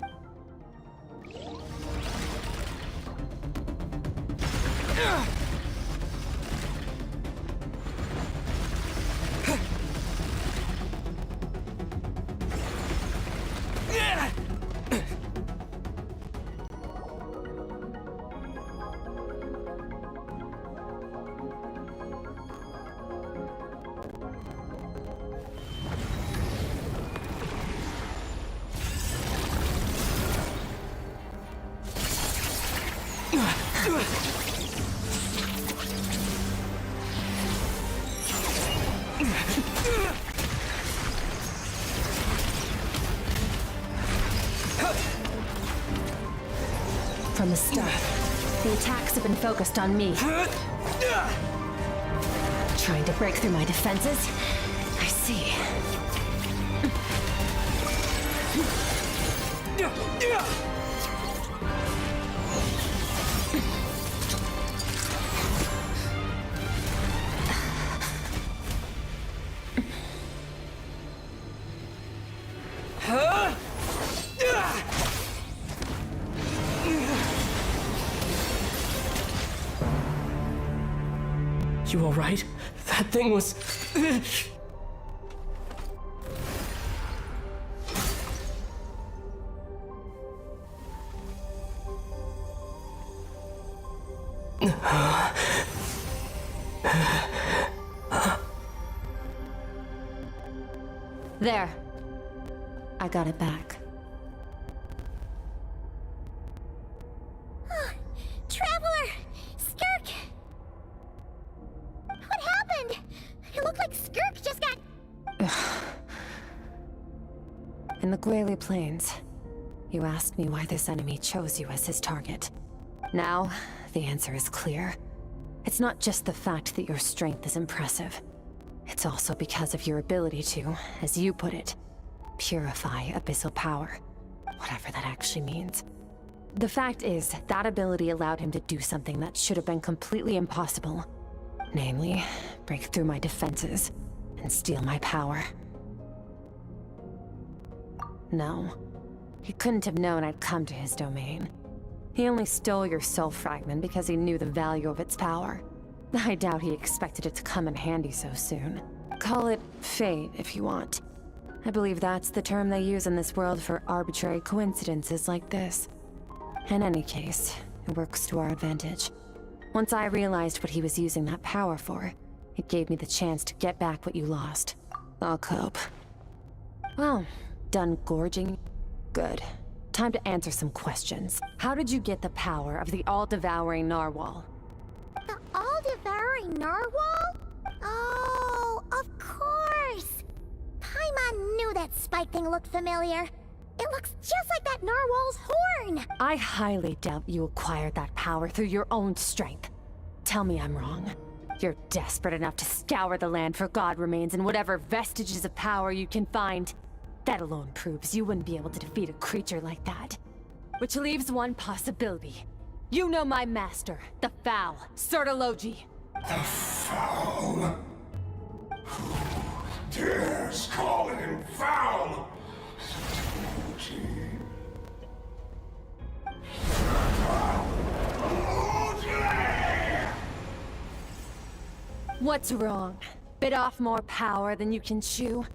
From the start, the attacks have been focused on me. Trying to break through my defenses? I see. You alright? That thing was... There. I got it back. Traveler! Skirk! What happened? It looked like Skirk just got... In the Gwali Plains, you asked me why this enemy chose you as his target. Now, the answer is clear. It's not just the fact that your strength is impressive. It's also because of your ability to, as you put it, purify abyssal power. Whatever that actually means. The fact is, that ability allowed him to do something that should have been completely impossible. Namely, break through my defenses and steal my power. No, he couldn't have known I'd come to his domain. He only stole your soul fragment because he knew the value of its power. I doubt he expected it to come in handy so soon. Call it fate if you want. I believe that's the term they use in this world for arbitrary coincidences like this. In any case, it works to our advantage. Once I realized what he was using that power for, it gave me the chance to get back what you lost. I'll cope. Well, done gorging? Good. Time to answer some questions. How did you get the power of the all-devouring narwhal? The all-devouring narwhal? Oh, of course! Paimon knew that spike thing looked familiar. It looks just like that narwhal's horn! I highly doubt you acquired that power through your own strength. Tell me I'm wrong. You're desperate enough to scour the land for god remains and whatever vestiges of power you can find. That alone proves you wouldn't be able to defeat a creature like that. Which leaves one possibility. You know my master, the Foul, Sertologi. The Foul? Who dares call him Foul? What's wrong? Bit off more power than you can chew?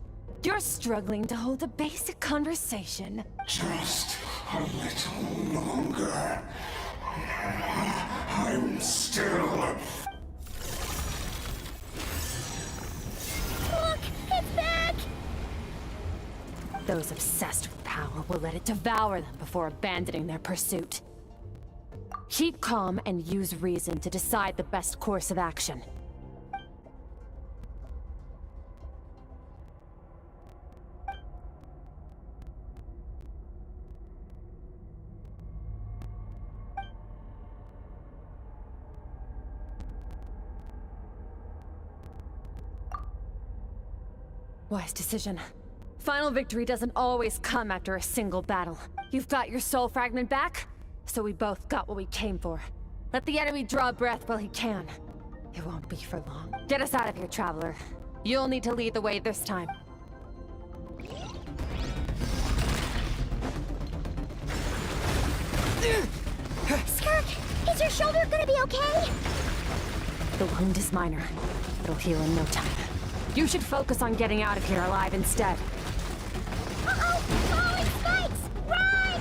You're struggling to hold a basic conversation. Just a little longer. I'm still... Look! It's back! Those obsessed with power will let it devour them before abandoning their pursuit. Keep calm and use reason to decide the best course of action. Wise decision. Final victory doesn't always come after a single battle. You've got your soul fragment back, so we both got what we came for. Let the enemy draw breath while he can. It won't be for long. Get us out of here, Traveler. You'll need to lead the way this time. Skirk, is your shoulder gonna be okay? The wound is minor. It'll heal in no time. You should focus on getting out of here alive instead. Uh-oh! Falling spikes! Run!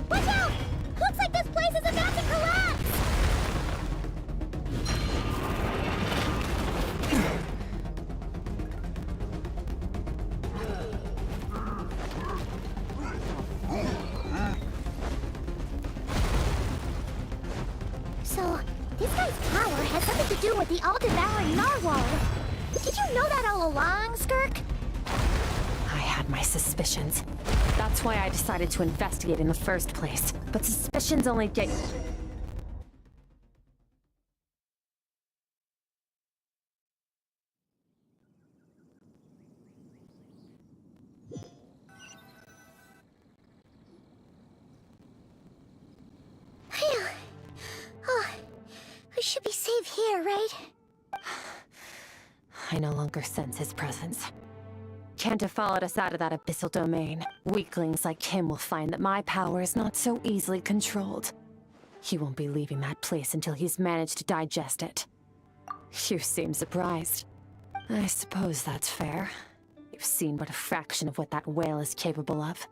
Watch out! Looks like this place is about to collapse! So, this guy's power has something to do with the all-devouring narwhal. Did you know that all along, Skirk? I had my suspicions. That's why I decided to investigate in the first place. But suspicions only get... Phew. Oh, we should be safe here, right? I no longer sense his presence. Can't have followed us out of that abyssal domain. Weaklings like him will find that my power is not so easily controlled. He won't be leaving that place until he's managed to digest it. You seem surprised. I suppose that's fair. You've seen but a fraction of what that whale is capable of.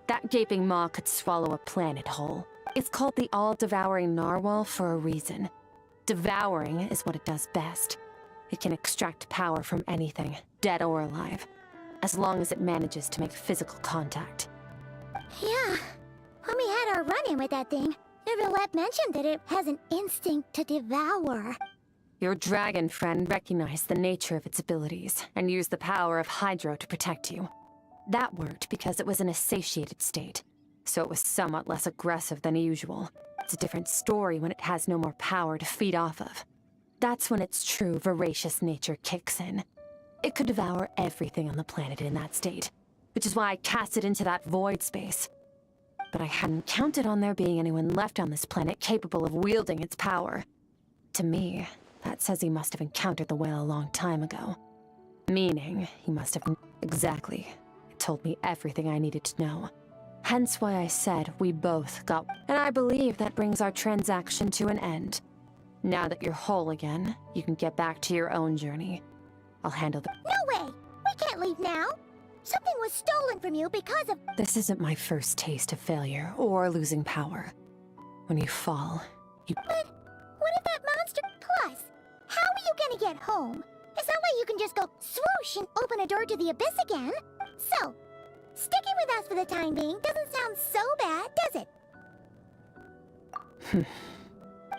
That gaping maw could swallow a planet whole. It's called the all-devouring narwhal for a reason. Devouring is what it does best. It can extract power from anything, dead or alive, as long as it manages to make physical contact. Yeah. When we had our run-in with that thing, Neverlet mentioned that it has an instinct to devour. Your dragon friend recognized the nature of its abilities and used the power of Hydro to protect you. That worked because it was in a satiated state, so it was somewhat less aggressive than usual. It's a different story when it has no more power to feed off of. That's when its true voracious nature kicks in. It could devour everything on the planet in that state, which is why I cast it into that void space. But I hadn't counted on there being anyone left on this planet capable of wielding its power. To me, that says he must have encountered the whale a long time ago. Meaning, he must have... Exactly. It told me everything I needed to know. Hence why I said we both got... And I believe that brings our transaction to an end. Now that you're whole again, you can get back to your own journey. I'll handle the... No way! We can't leave now! Something was stolen from you because of... This isn't my first taste of failure or losing power. When you fall, you... But what if that monster... Plus, how are you gonna get home? It's not like you can just go swoosh and open a door to the abyss again. So, sticking with us for the time being doesn't sound so bad, does it?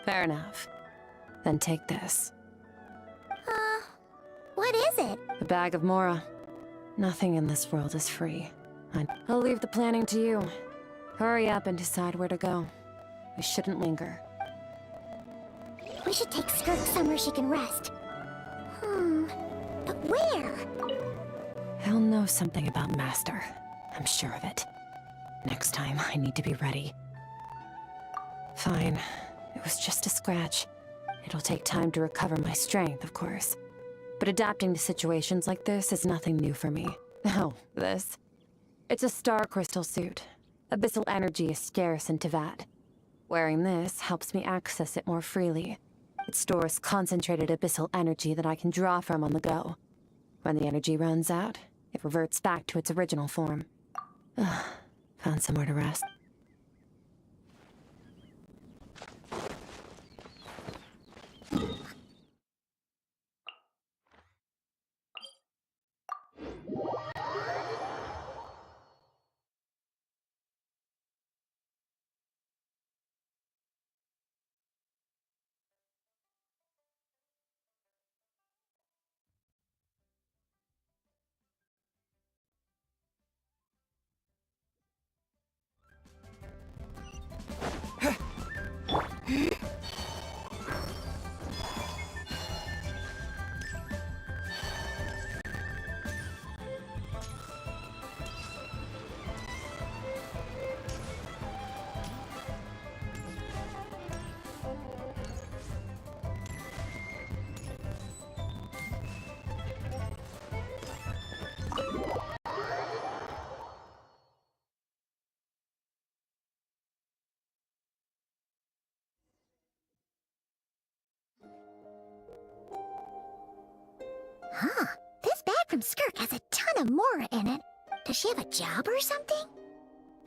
Fair enough. Then take this. What is it? A bag of Mora. Nothing in this world is free. I'll leave the planning to you. Hurry up and decide where to go. We shouldn't linger. We should take Skirk somewhere she can rest. But where? He'll know something about Master. I'm sure of it. Next time, I need to be ready. Fine. It was just a scratch. It'll take time to recover my strength, of course. But adapting to situations like this is nothing new for me. Oh, this? It's a star crystal suit. Abyssal energy is scarce in Tevat. Wearing this helps me access it more freely. It stores concentrated abyssal energy that I can draw from on the go. When the energy runs out, it reverts back to its original form. Found somewhere to rest. Huh. This bag from Skirk has a ton of Mora in it. Does she have a job or something?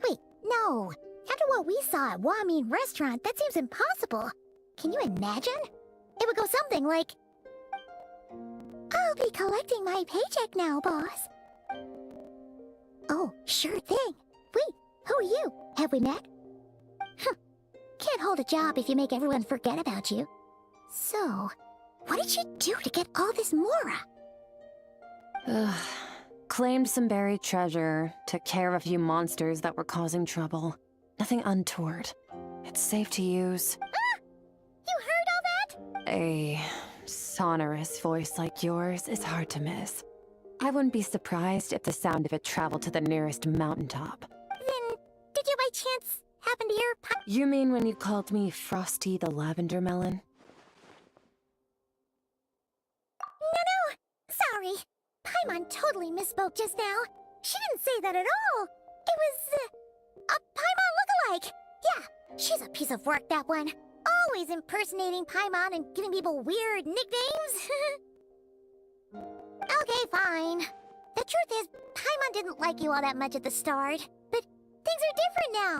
Wait, no. After what we saw at Wamin Restaurant, that seems impossible. Can you imagine? It would go something like, I'll be collecting my paycheck now, boss. Oh, sure thing. Wait, who are you? Have we met? Can't hold a job if you make everyone forget about you. So, what did she do to get all this Mora? Claimed some buried treasure, took care of a few monsters that were causing trouble. Nothing untoward. It's safe to use. Ah! You heard all that? A sonorous voice like yours is hard to miss. I wouldn't be surprised if the sound of it traveled to the nearest mountaintop. Then, did you by chance happen to hear You mean when you called me Frosty the Lavender Melon? No, sorry. Paimon totally misspoke just now. She didn't say that at all. It was, a Paimon lookalike. Yeah, she's a piece of work, that one. Always impersonating Paimon and giving people weird nicknames. Okay, fine. The truth is, Paimon didn't like you all that much at the start. But things are different now.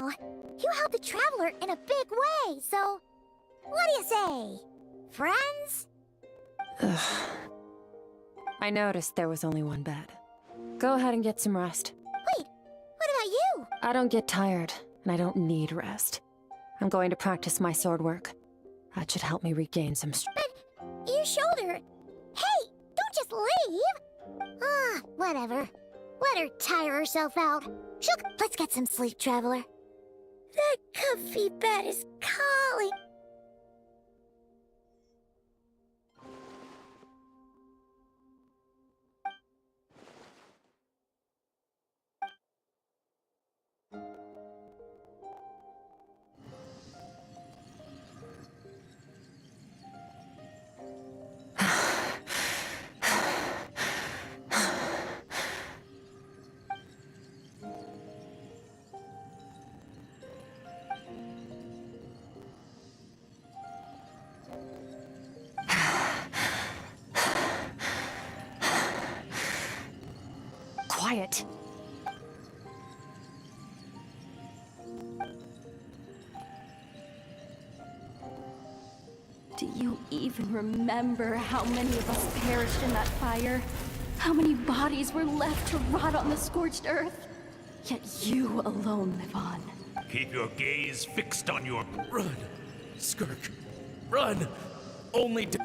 You helped the Traveler in a big way, so... What do you say? Friends? Ugh. I noticed there was only one bed. Go ahead and get some rest. Wait, what about you? I don't get tired, and I don't need rest. I'm going to practice my sword work. That should help me regain some strength. But your shoulder... Hey, don't just leave! Ah, whatever. Let her tire herself out. Let's get some sleep, Traveler. That comfy bed is calling. Quiet. Do you even remember how many of us perished in that fire? How many bodies were left to rot on the scorched earth? Yet you alone live on. Keep your gaze fixed on your... Run! Skirk! Run! Only to...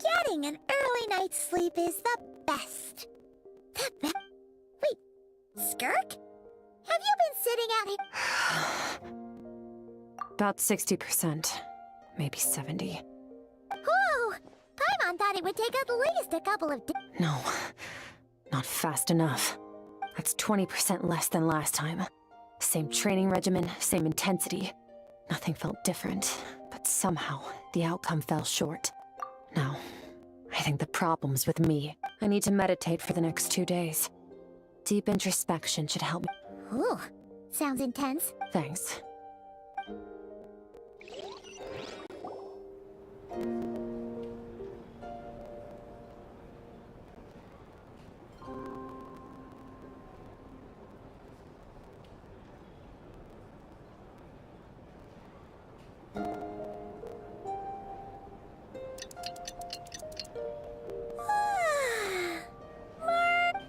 Getting an early night's sleep is the best. Wait, Skirk? Have you been sitting out here? About 60%. Maybe 70. Whoa! Paimon thought it would take at least a couple of No. Not fast enough. That's 20% less than last time. Same training regimen, same intensity. Nothing felt different, but somehow the outcome fell short. Now, I think the problem's with me. I need to meditate for the next 2 days. Deep introspection should help me. Ooh, sounds intense. Thanks.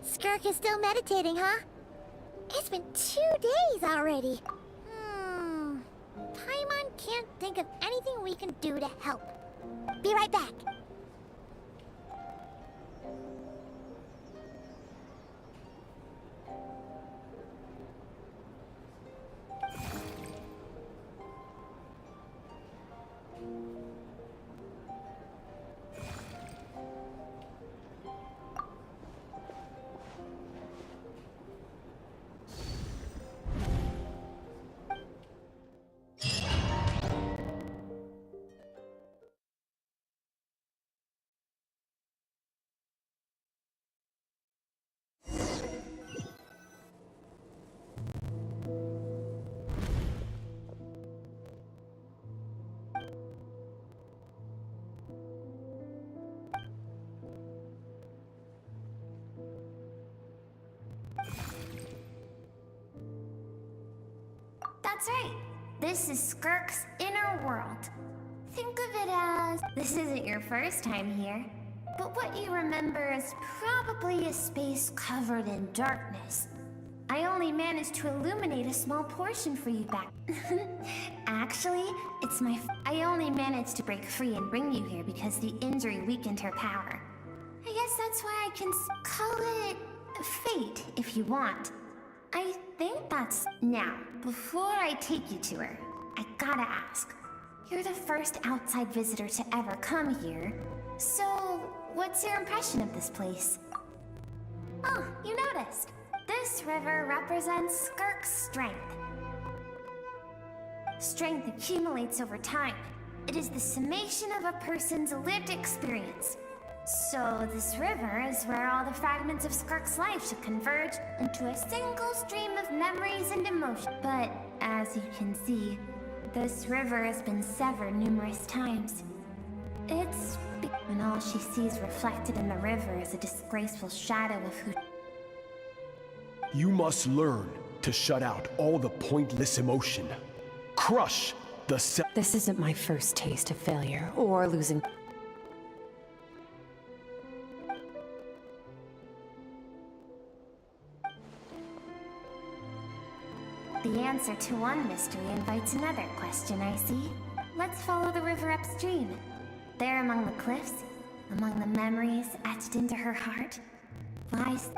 Skirk is still meditating, huh? It's been 2 days already. Paimon can't think of anything we can do to help. Be right back. That's right. This is Skirk's inner world. Think of it as this isn't your first time here, but what you remember is probably a space covered in darkness. I only managed to illuminate a small portion for you back. Actually, it's I only managed to break free and bring you here because the injury weakened her power. I guess that's why I can call it fate if you want. I think that's... Now, before I take you to her, I gotta ask. You're the first outside visitor to ever come here, so what's your impression of this place? Oh, you noticed. This river represents Skirk's strength. Strength accumulates over time. It is the summation of a person's lived experience. So this river is where all the fragments of Skirk's life should converge into a single stream of memories and emotion. But as you can see, this river has been severed numerous times. When all she sees reflected in the river is a disgraceful shadow of who... You must learn to shut out all the pointless emotion. Crush the This isn't my first taste of failure or losing. The answer to one mystery invites another question, I see. Let's follow the river upstream. There among the cliffs, among the memories etched into her heart, lies...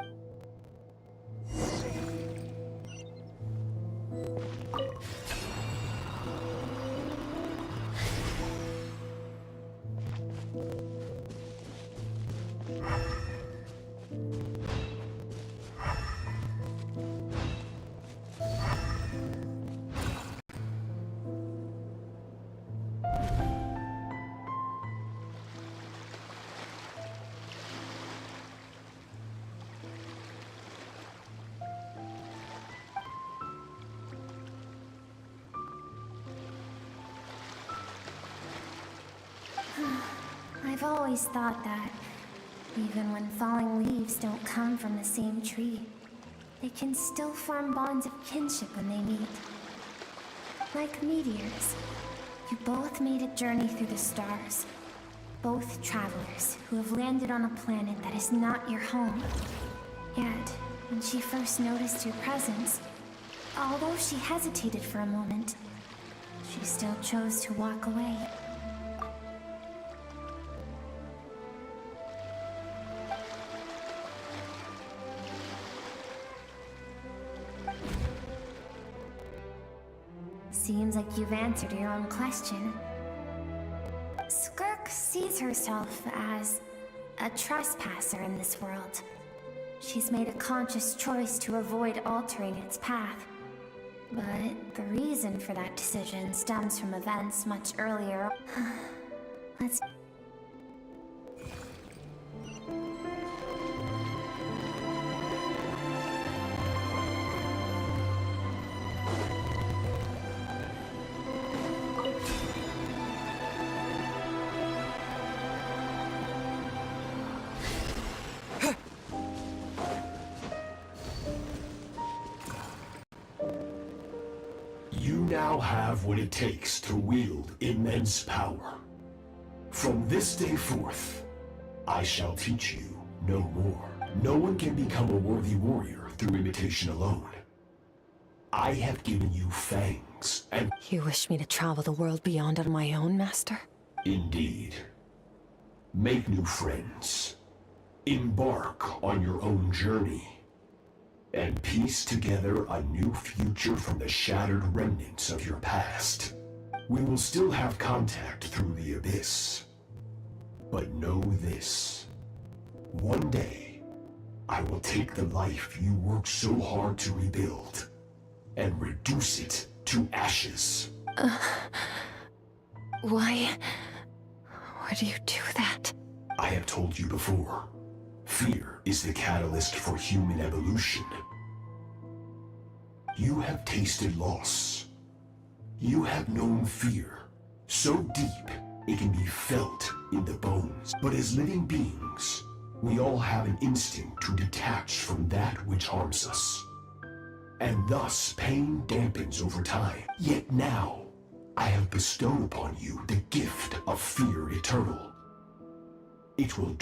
I've always thought that, even when falling leaves don't come from the same tree, they can still form bonds of kinship when they meet. Like meteors, you both made a journey through the stars. Both travelers who have landed on a planet that is not your home. Yet, when she first noticed your presence, although she hesitated for a moment, she still chose to walk away. Seems like you've answered your own question. Skirk sees herself as a trespasser in this world. She's made a conscious choice to avoid altering its path. But the reason for that decision stems from events much earlier. Let's... now have what it takes to wield immense power. From this day forth, I shall teach you no more. No one can become a worthy warrior through imitation alone. I have given you fangs, and... You wish me to travel the world beyond on my own, Master? Indeed. Make new friends. Embark on your own journey. And piece together a new future from the shattered remnants of your past. We will still have contact through the abyss. But know this. One day, I will take the life you worked so hard to rebuild and reduce it to ashes. Why do you do that? I have told you before. Fear is the catalyst for human evolution. You have tasted loss. You have known fear, so deep it can be felt in the bones. But as living beings, we all have an instinct to detach from that which harms us. and thus pain dampens over time. Yet now, I have bestowed upon you the gift of fear eternal. It will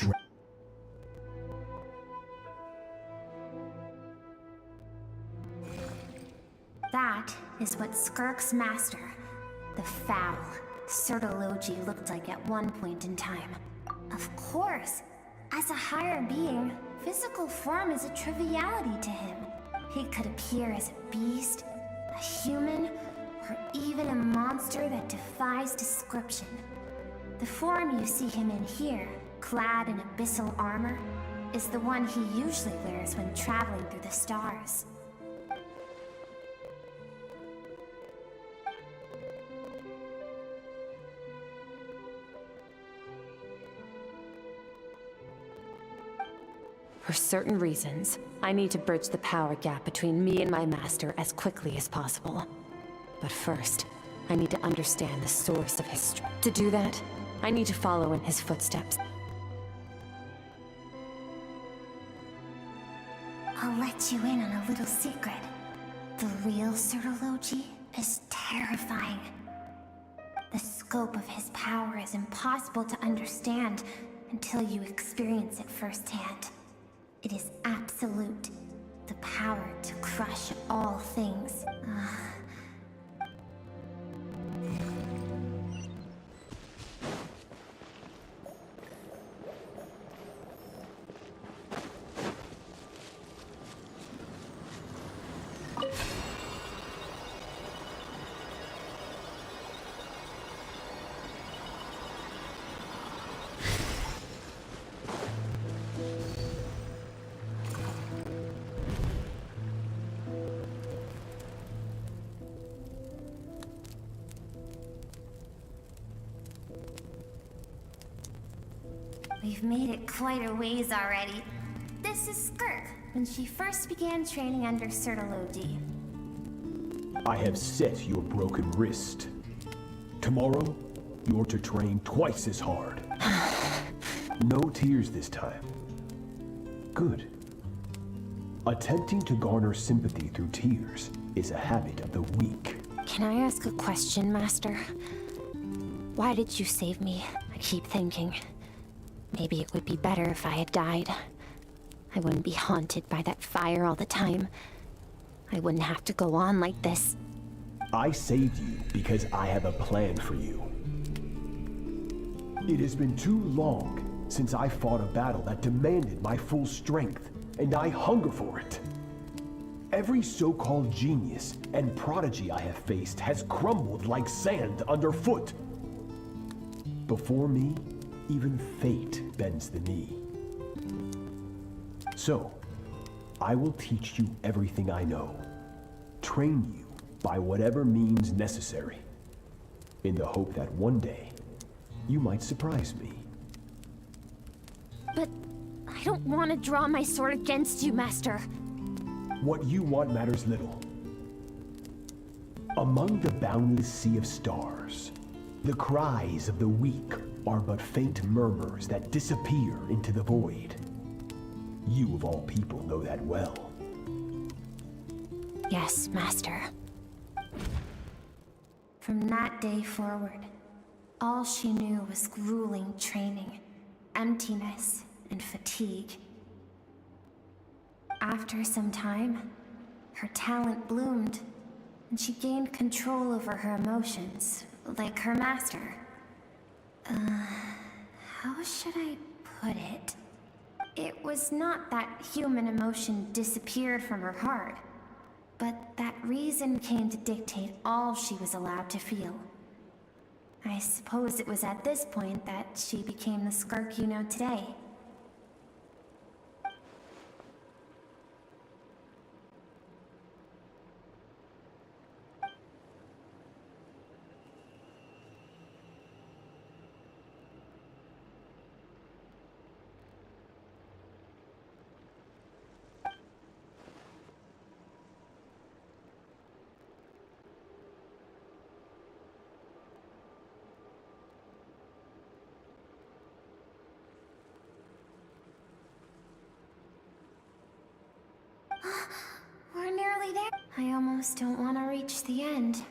That is what Skirk's master, the foul Sertology, looked like at one point in time. Of course, as a higher being, physical form is a triviality to him. He could appear as a beast, a human, or even a monster that defies description. The form you see him in here, clad in abyssal armor, is the one he usually wears when traveling through the stars. For certain reasons, I need to bridge the power gap between me and my master as quickly as possible. But first, I need to understand the source of his strength. To do that, I need to follow in his footsteps. I'll let you in on a little secret. The real Sertology is terrifying. The scope of his power is impossible to understand until you experience it firsthand. It is absolute. The power to crush all things. We've made it quite a ways already. This is Skirk, when she first began training under Sertology. I have set your broken wrist. Tomorrow, you're to train twice as hard. No tears this time. Good. Attempting to garner sympathy through tears is a habit of the weak. Can I ask a question, Master? Why did you save me? I keep thinking. Maybe it would be better if I had died. I wouldn't be haunted by that fire all the time. I wouldn't have to go on like this. I saved you because I have a plan for you. It has been too long since I fought a battle that demanded my full strength, and I hunger for it. Every so-called genius and prodigy I have faced has crumbled like sand underfoot. Before me, even fate bends the knee. So, I will teach you everything I know. Train you by whatever means necessary, in the hope that one day, you might surprise me. But I don't want to draw my sword against you, Master. What you want matters little. Among the boundless sea of stars, the cries of the weak are but faint murmurs that disappear into the void. You of all people know that well. Yes, Master. From that day forward, all she knew was grueling training, emptiness, and fatigue. After some time, her talent bloomed, and she gained control over her emotions, like her master. How should I put it? It was not that human emotion disappeared from her heart, but that reason came to dictate all she was allowed to feel. I suppose it was at this point that she became the Skirk you know today. We're nearly there. I almost don't want to reach the end.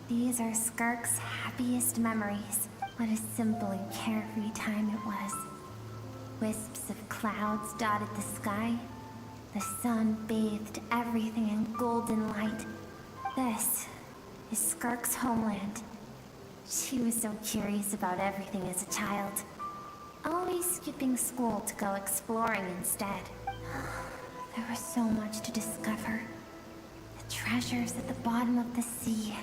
These are Skirk's happiest memories. What a simple and carefree time it was. Wisps of clouds dotted the sky. The sun bathed everything in golden light. This is Skirk's homeland. She was so curious about everything as a child. Always skipping school to go exploring instead. There was so much to discover. The treasures at the bottom of the sea.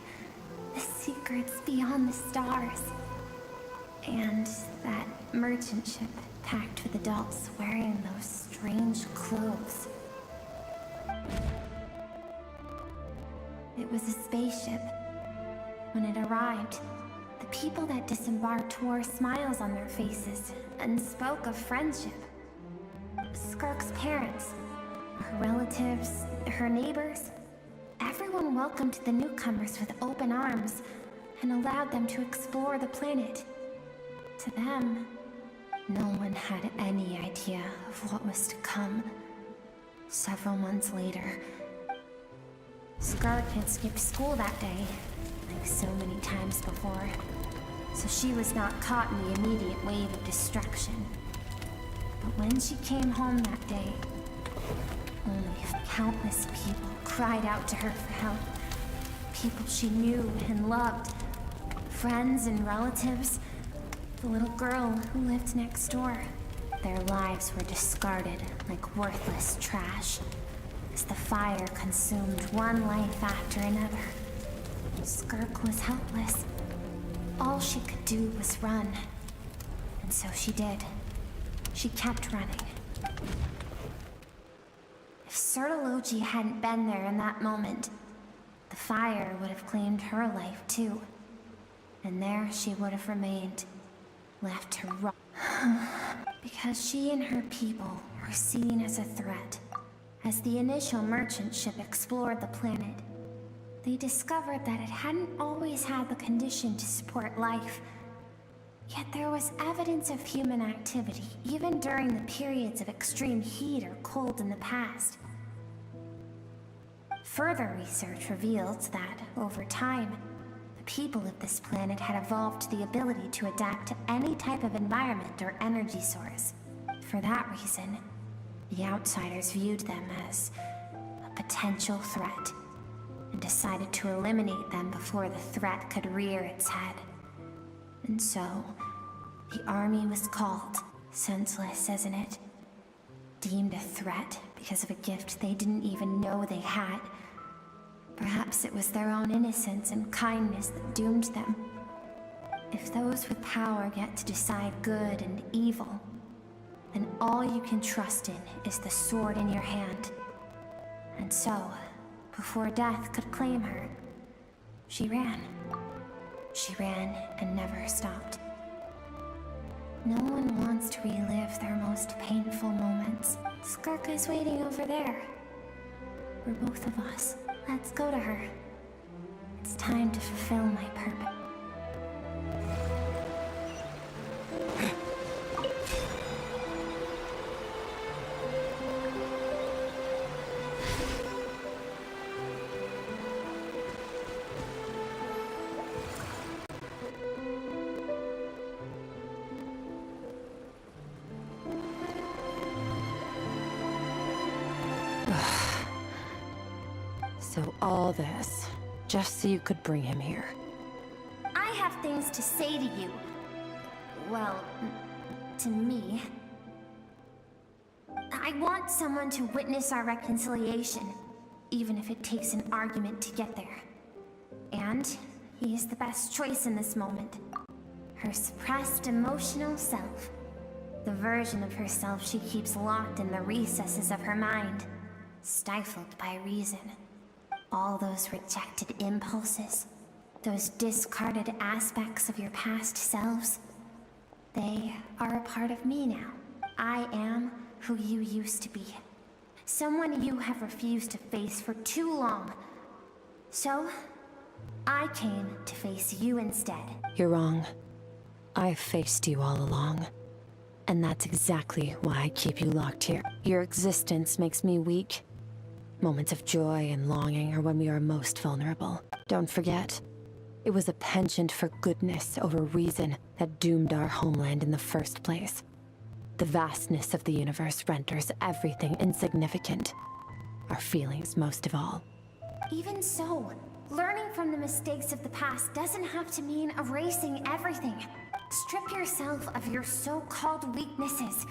The secrets beyond the stars. And that merchant ship packed with adults wearing those strange clothes. It was a spaceship. When it arrived, the people that disembarked wore smiles on their faces and spoke of friendship. Skirk's parents, her relatives, her neighbors, everyone welcomed the newcomers with open arms and allowed them to explore the planet. To them, no one had any idea of what was to come. Several months later, Skirk had skipped school that day, like so many times before, so she was not caught in the immediate wave of destruction. But when she came home that day, only countless people cried out to her for help. People she knew and loved. Friends and relatives. The little girl who lived next door. Their lives were discarded like worthless trash as the fire consumed one life after another. Skirk was helpless. All she could do was run. And so she did. She kept running. If Sertology hadn't been there in that moment, the fire would have claimed her life too. And there she would have remained, left to rot. Because she and her people were seen as a threat. As the initial merchant ship explored the planet, they discovered that it hadn't always had the condition to support life. Yet there was evidence of human activity, even during the periods of extreme heat or cold in the past. Further research revealed that, over time, the people of this planet had evolved the ability to adapt to any type of environment or energy source. For that reason, the outsiders viewed them as a potential threat, and decided to eliminate them before the threat could rear its head. And so, the army was called. Senseless, isn't it? Deemed a threat because of a gift they didn't even know they had. Perhaps it was their own innocence and kindness that doomed them. If those with power get to decide good and evil, then all you can trust in is the sword in your hand. And so, before death could claim her, she ran. She ran and never stopped. No one wants to relive their most painful moments. Skirk is waiting over there. For both of us. Let's go to her. It's time to fulfill my purpose. So all this, just so you could bring him here. I have things to say to you. Well, to me. I want someone to witness our reconciliation, even if it takes an argument to get there. And he is the best choice in this moment. Her suppressed emotional self. The version of herself she keeps locked in the recesses of her mind, stifled by reason. All those rejected impulses, those discarded aspects of your past selves, they are a part of me now. I am who you used to be. Someone you have refused to face for too long. So, I came to face you instead. You're wrong. I've faced you all along. And that's exactly why I keep you locked here. Your existence makes me weak. Moments of joy and longing are when we are most vulnerable. Don't forget, it was a penchant for goodness over reason that doomed our homeland in the first place. The vastness of the universe renders everything insignificant. Our feelings most of all. Even so, learning from the mistakes of the past doesn't have to mean erasing everything. Strip yourself of your so-called weaknesses.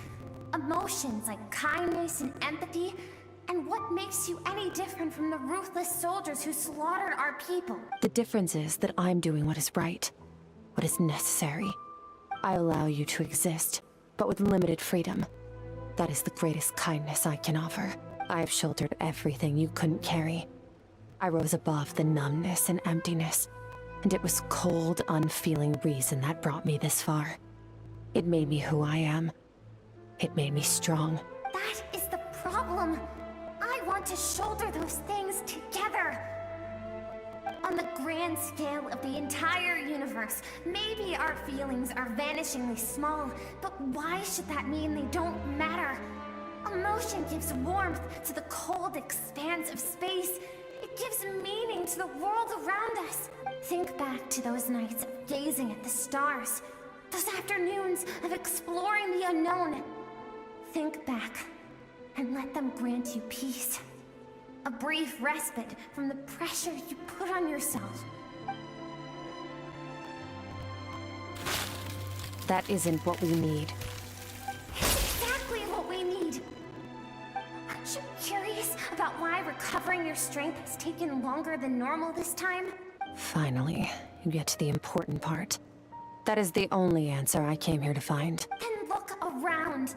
Emotions like kindness and empathy, and what makes you any different from the ruthless soldiers who slaughtered our people? The difference is that I'm doing what is right, what is necessary. I allow you to exist, but with limited freedom. That is the greatest kindness I can offer. I have shouldered everything you couldn't carry. I rose above the numbness and emptiness, and it was cold, unfeeling reason that brought me this far. It made me who I am. It made me strong. That is the problem. I want to shoulder those things together. On the grand scale of the entire universe, maybe our feelings are vanishingly small, but why should that mean they don't matter? Emotion gives warmth to the cold expanse of space. It gives meaning to the world around us. Think back to those nights of gazing at the stars, those afternoons of exploring the unknown. Think back and let them grant you peace. A brief respite from the pressure you put on yourself. That isn't what we need. It's exactly what we need. Aren't you curious about why recovering your strength has taken longer than normal this time? Finally, you get to the important part. That is the only answer I came here to find. Then look around.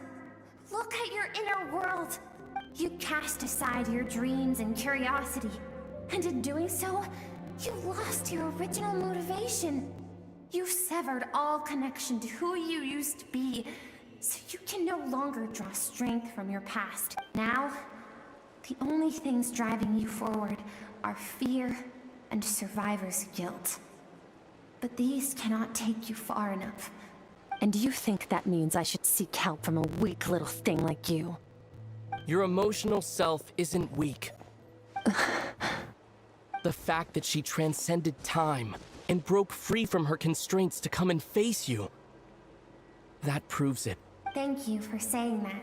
Look at your inner world. You cast aside your dreams and curiosity, and in doing so, you lost your original motivation. You severed all connection to who you used to be, so you can no longer draw strength from your past. Now, the only things driving you forward are fear and survivor's guilt. But these cannot take you far enough. And you think that means I should seek help from a weak little thing like you? Your emotional self isn't weak. The fact that she transcended time and broke free from her constraints to come and face you, that proves it. Thank you for saying that.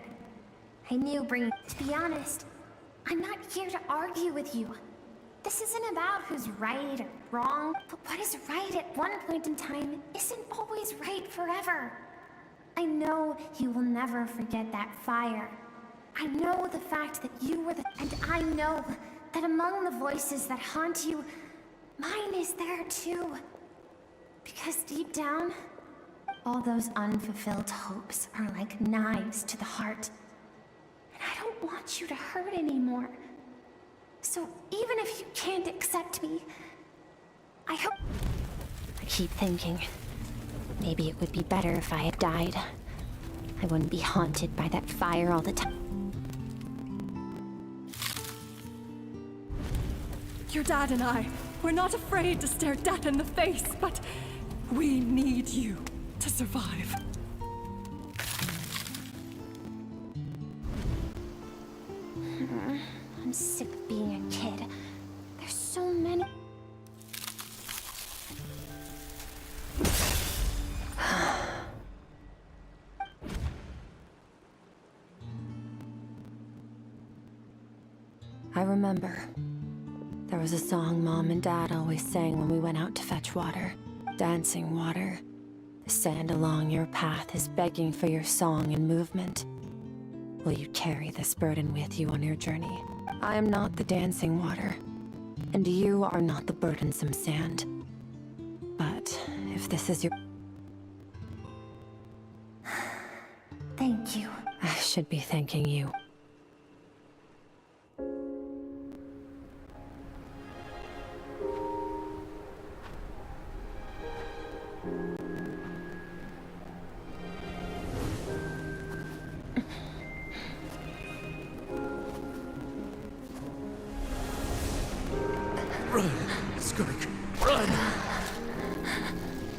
I knew To be honest, I'm not here to argue with you. This isn't about who's right or wrong, but what is right at one point in time isn't always right forever. I know you will never forget that fire. I know the fact that you were and I know that among the voices that haunt you, mine is there too. Because deep down, all those unfulfilled hopes are like knives to the heart. And I don't want you to hurt anymore. So even if you can't accept me, I hope... I keep thinking, maybe it would be better if I had died. I wouldn't be haunted by that fire all the time. Your dad and I, we're not afraid to stare death in the face, but we need you to survive. I'm sick of being a kid. There's so many... I remember. There was a song Mom and Dad always sang when we went out to fetch water. Dancing water. The sand along your path is begging for your song and movement. Will you carry this burden with you on your journey? I am not the dancing water, and you are not the burdensome sand. But if this is your... Thank you. I should be thanking you. Run, Skirk, run!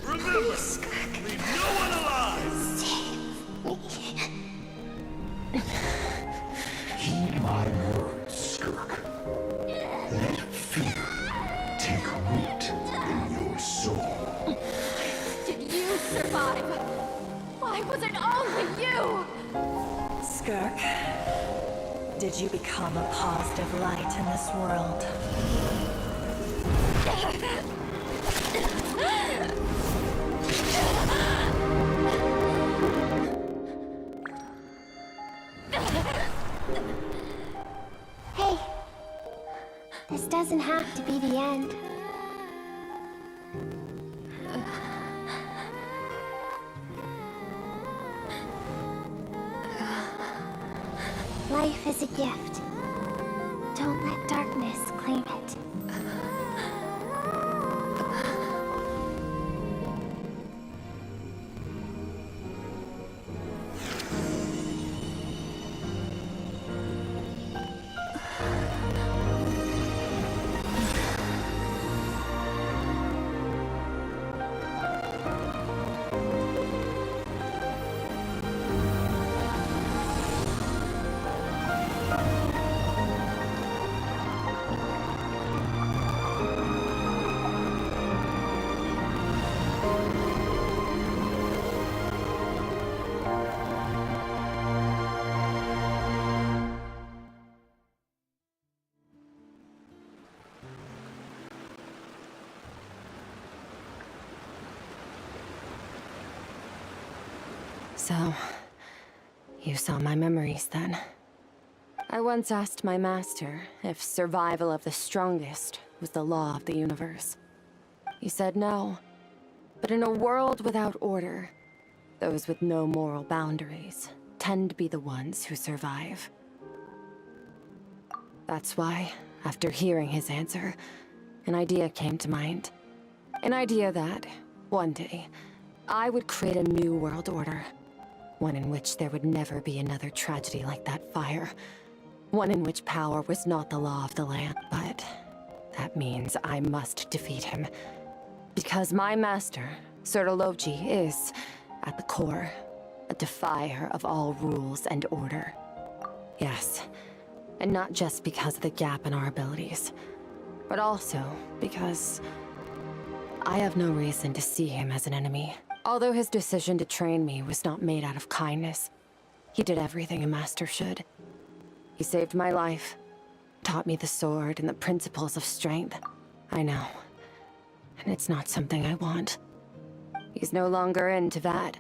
Remember, leave no one alive! Heed my words, Skirk. Let fear take root in your soul. Did you survive? Why was it only you? Skirk, did you become a positive light in this world? Hey, this doesn't have to be the end. Life is a gift. Don't let darkness claim it. So, you saw my memories then. I once asked my master if survival of the strongest was the law of the universe. He said no. But in a world without order, those with no moral boundaries tend to be the ones who survive. That's why, after hearing his answer, an idea came to mind. An idea that, one day, I would create a new world order. One in which there would never be another tragedy like that fire. One in which power was not the law of the land. But that means I must defeat him. Because my master, Sir Logi, is, at the core, a defier of all rules and order. Yes, and not just because of the gap in our abilities, but also because I have no reason to see him as an enemy. Although his decision to train me was not made out of kindness, he did everything a master should. He saved my life, taught me the sword and the principles of strength. I know, and it's not something I want. He's no longer into that,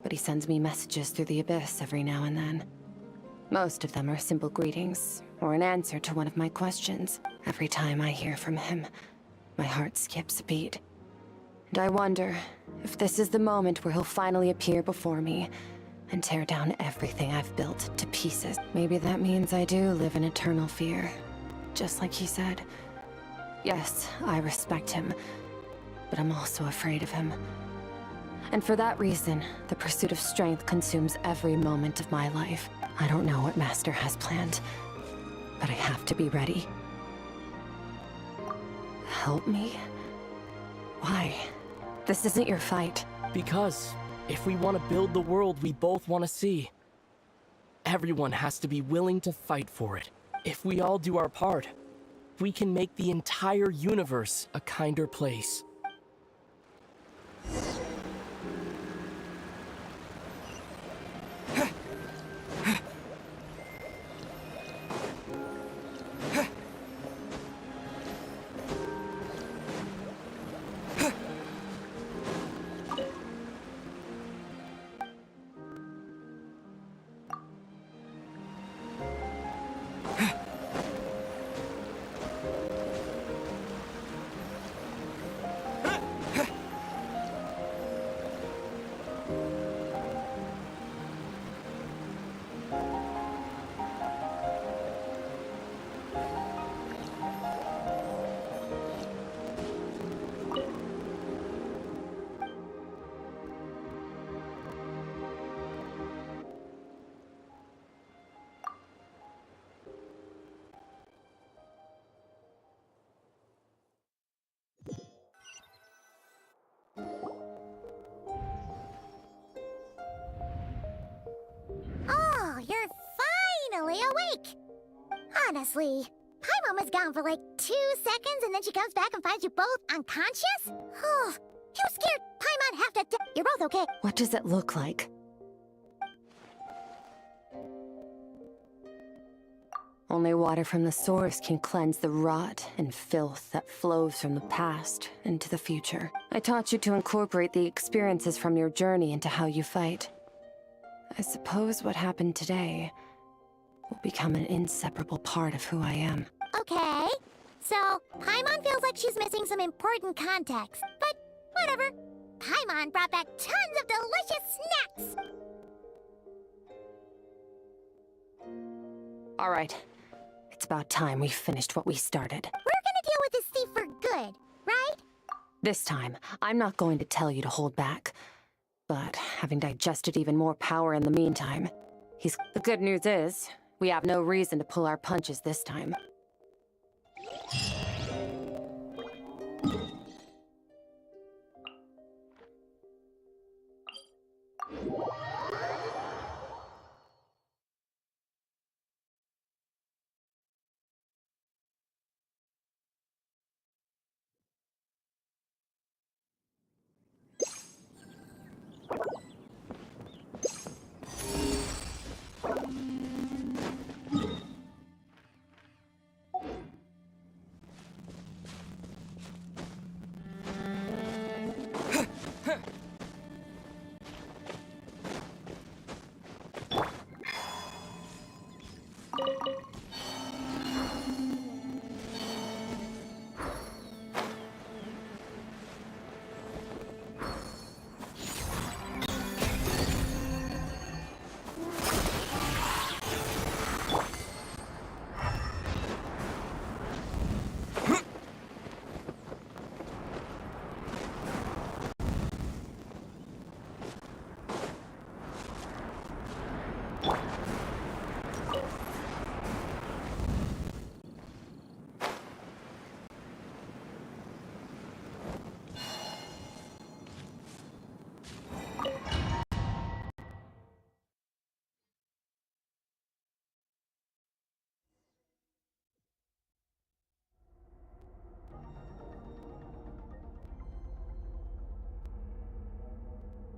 but he sends me messages through the abyss every now and then. Most of them are simple greetings, or an answer to one of my questions. Every time I hear from him, my heart skips a beat. And I wonder if this is the moment where he'll finally appear before me and tear down everything I've built to pieces. Maybe that means I do live in eternal fear, just like he said. Yes, I respect him, but I'm also afraid of him. And for that reason, the pursuit of strength consumes every moment of my life. I don't know what Master has planned, but I have to be ready. Help me? Why? This isn't your fight. Because if we want to build the world we both want to see, everyone has to be willing to fight for it. If we all do our part, we can make the entire universe a kinder place. awake. Honestly, Paimon was gone for like 2 seconds and then she comes back and finds you both unconscious? Oh, you scared Paimon half to death. You're both okay. What does it look like? Only water from the source can cleanse the rot and filth that flows from the past into the future. I taught you to incorporate the experiences from your journey into how you fight. I suppose what happened today will become an inseparable part of who I am. Okay, so Paimon feels like she's missing some important context, but whatever. Paimon brought back tons of delicious snacks! All right. It's about time we finished what we started. We're gonna deal with this thief for good, right? This time, I'm not going to tell you to hold back. But having digested even more power in the meantime, The good news is, we have no reason to pull our punches this time.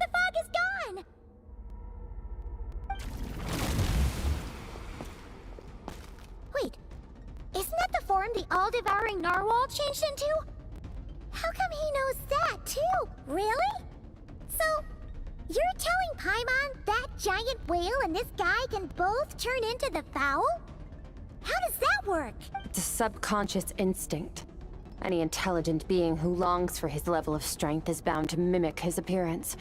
The fog is gone! Wait, isn't that the form the all-devouring narwhal changed into? How come he knows that, too? Really? So, you're telling Paimon that giant whale and this guy can both turn into the fowl? How does that work? It's a subconscious instinct. Any intelligent being who longs for his level of strength is bound to mimic his appearance.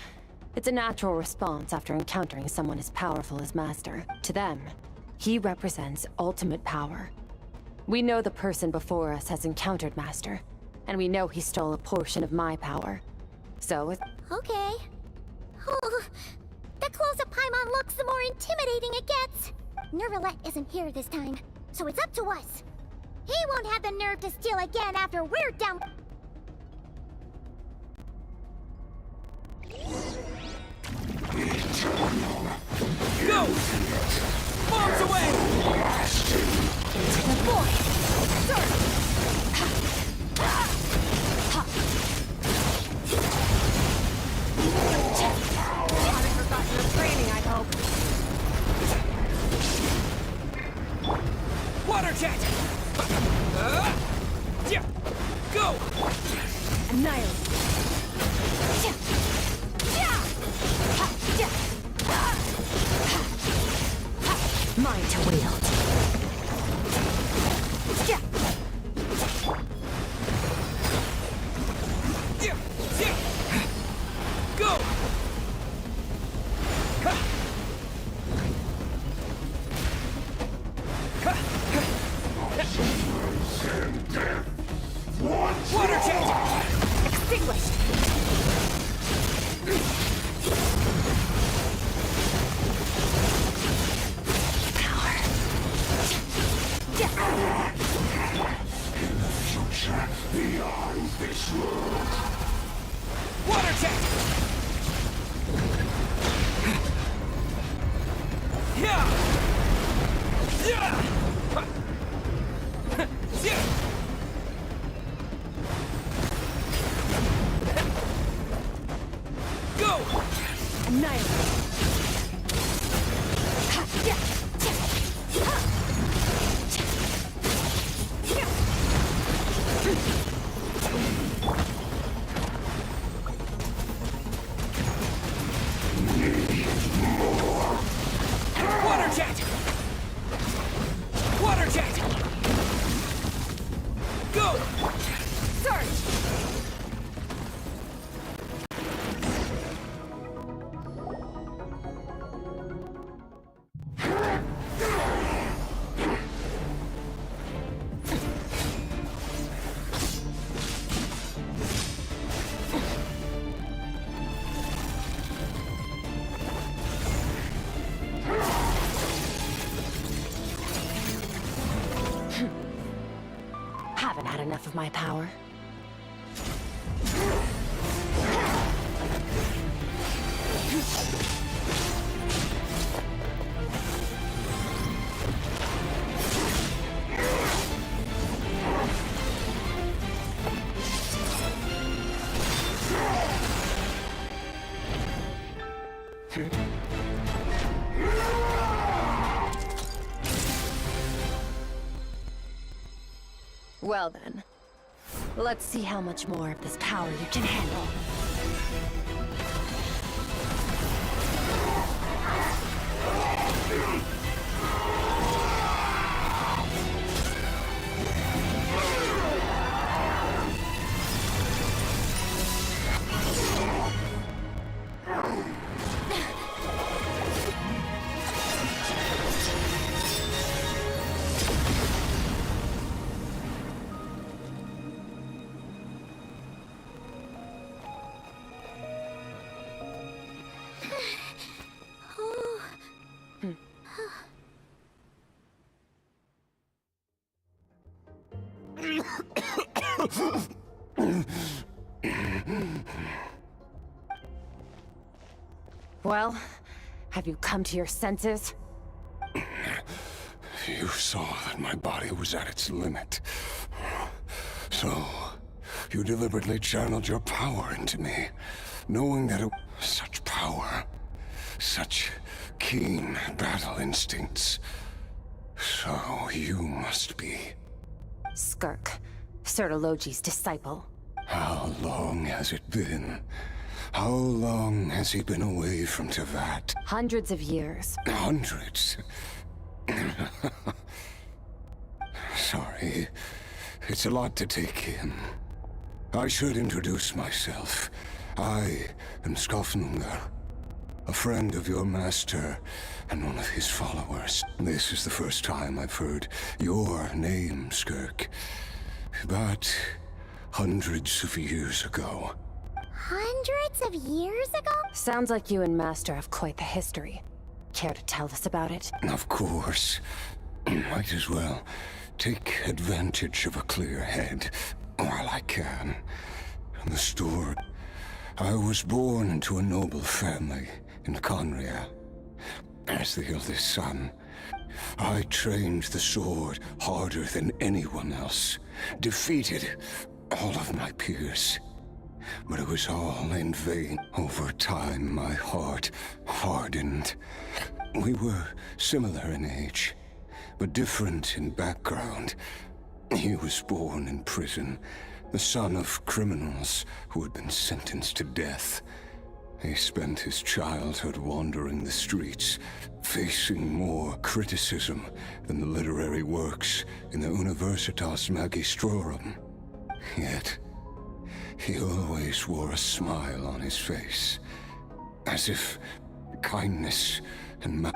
It's a natural response after encountering someone as powerful as Master. To them, he represents ultimate power. We know the person before us has encountered Master, and we know he stole a portion of my power. So Okay. Oh, the closer Paimon looks, the more intimidating it gets. Nervalette isn't here this time, so it's up to us. He won't have the nerve to steal again after we're done. Go! Bombs away! Boy! haven't forgotten your training, I hope. Water jet! Go! Annihilate. Mine to wield. Go! Water jet! Extinguished! Power. Go! Annihilate. Water jet! Water jet! Go! Surge! Haven't had enough of my power. Well then, let's see how much more of this power you can handle. Well, have you come to your senses? You saw that my body was at its limit. So, you deliberately channeled your power into me, knowing that such power, such keen battle instincts. So you must be... Skirk, Sertologi's disciple. How long has it been? How long has he been away from Tevat? Hundreds of years. Hundreds? Sorry, it's a lot to take in. I should introduce myself. I am Skafnungar, a friend of your master and one of his followers. This is the first time I've heard your name, Skirk. But hundreds of years ago... Hundreds of years ago? Sounds like you and Master have quite the history. Care to tell us about it? Of course. Might as well take advantage of a clear head while I can. The story. I was born into a noble family in Conria. As the eldest son, I trained the sword harder than anyone else, defeated all of my peers. But it was all in vain. Over time, my heart hardened. We were similar in age, but different in background. He was born in prison, the son of criminals who had been sentenced to death. He spent his childhood wandering the streets, facing more criticism than the literary works in the Universitas Magistrorum. Yet, he always wore a smile on his face, as if kindness and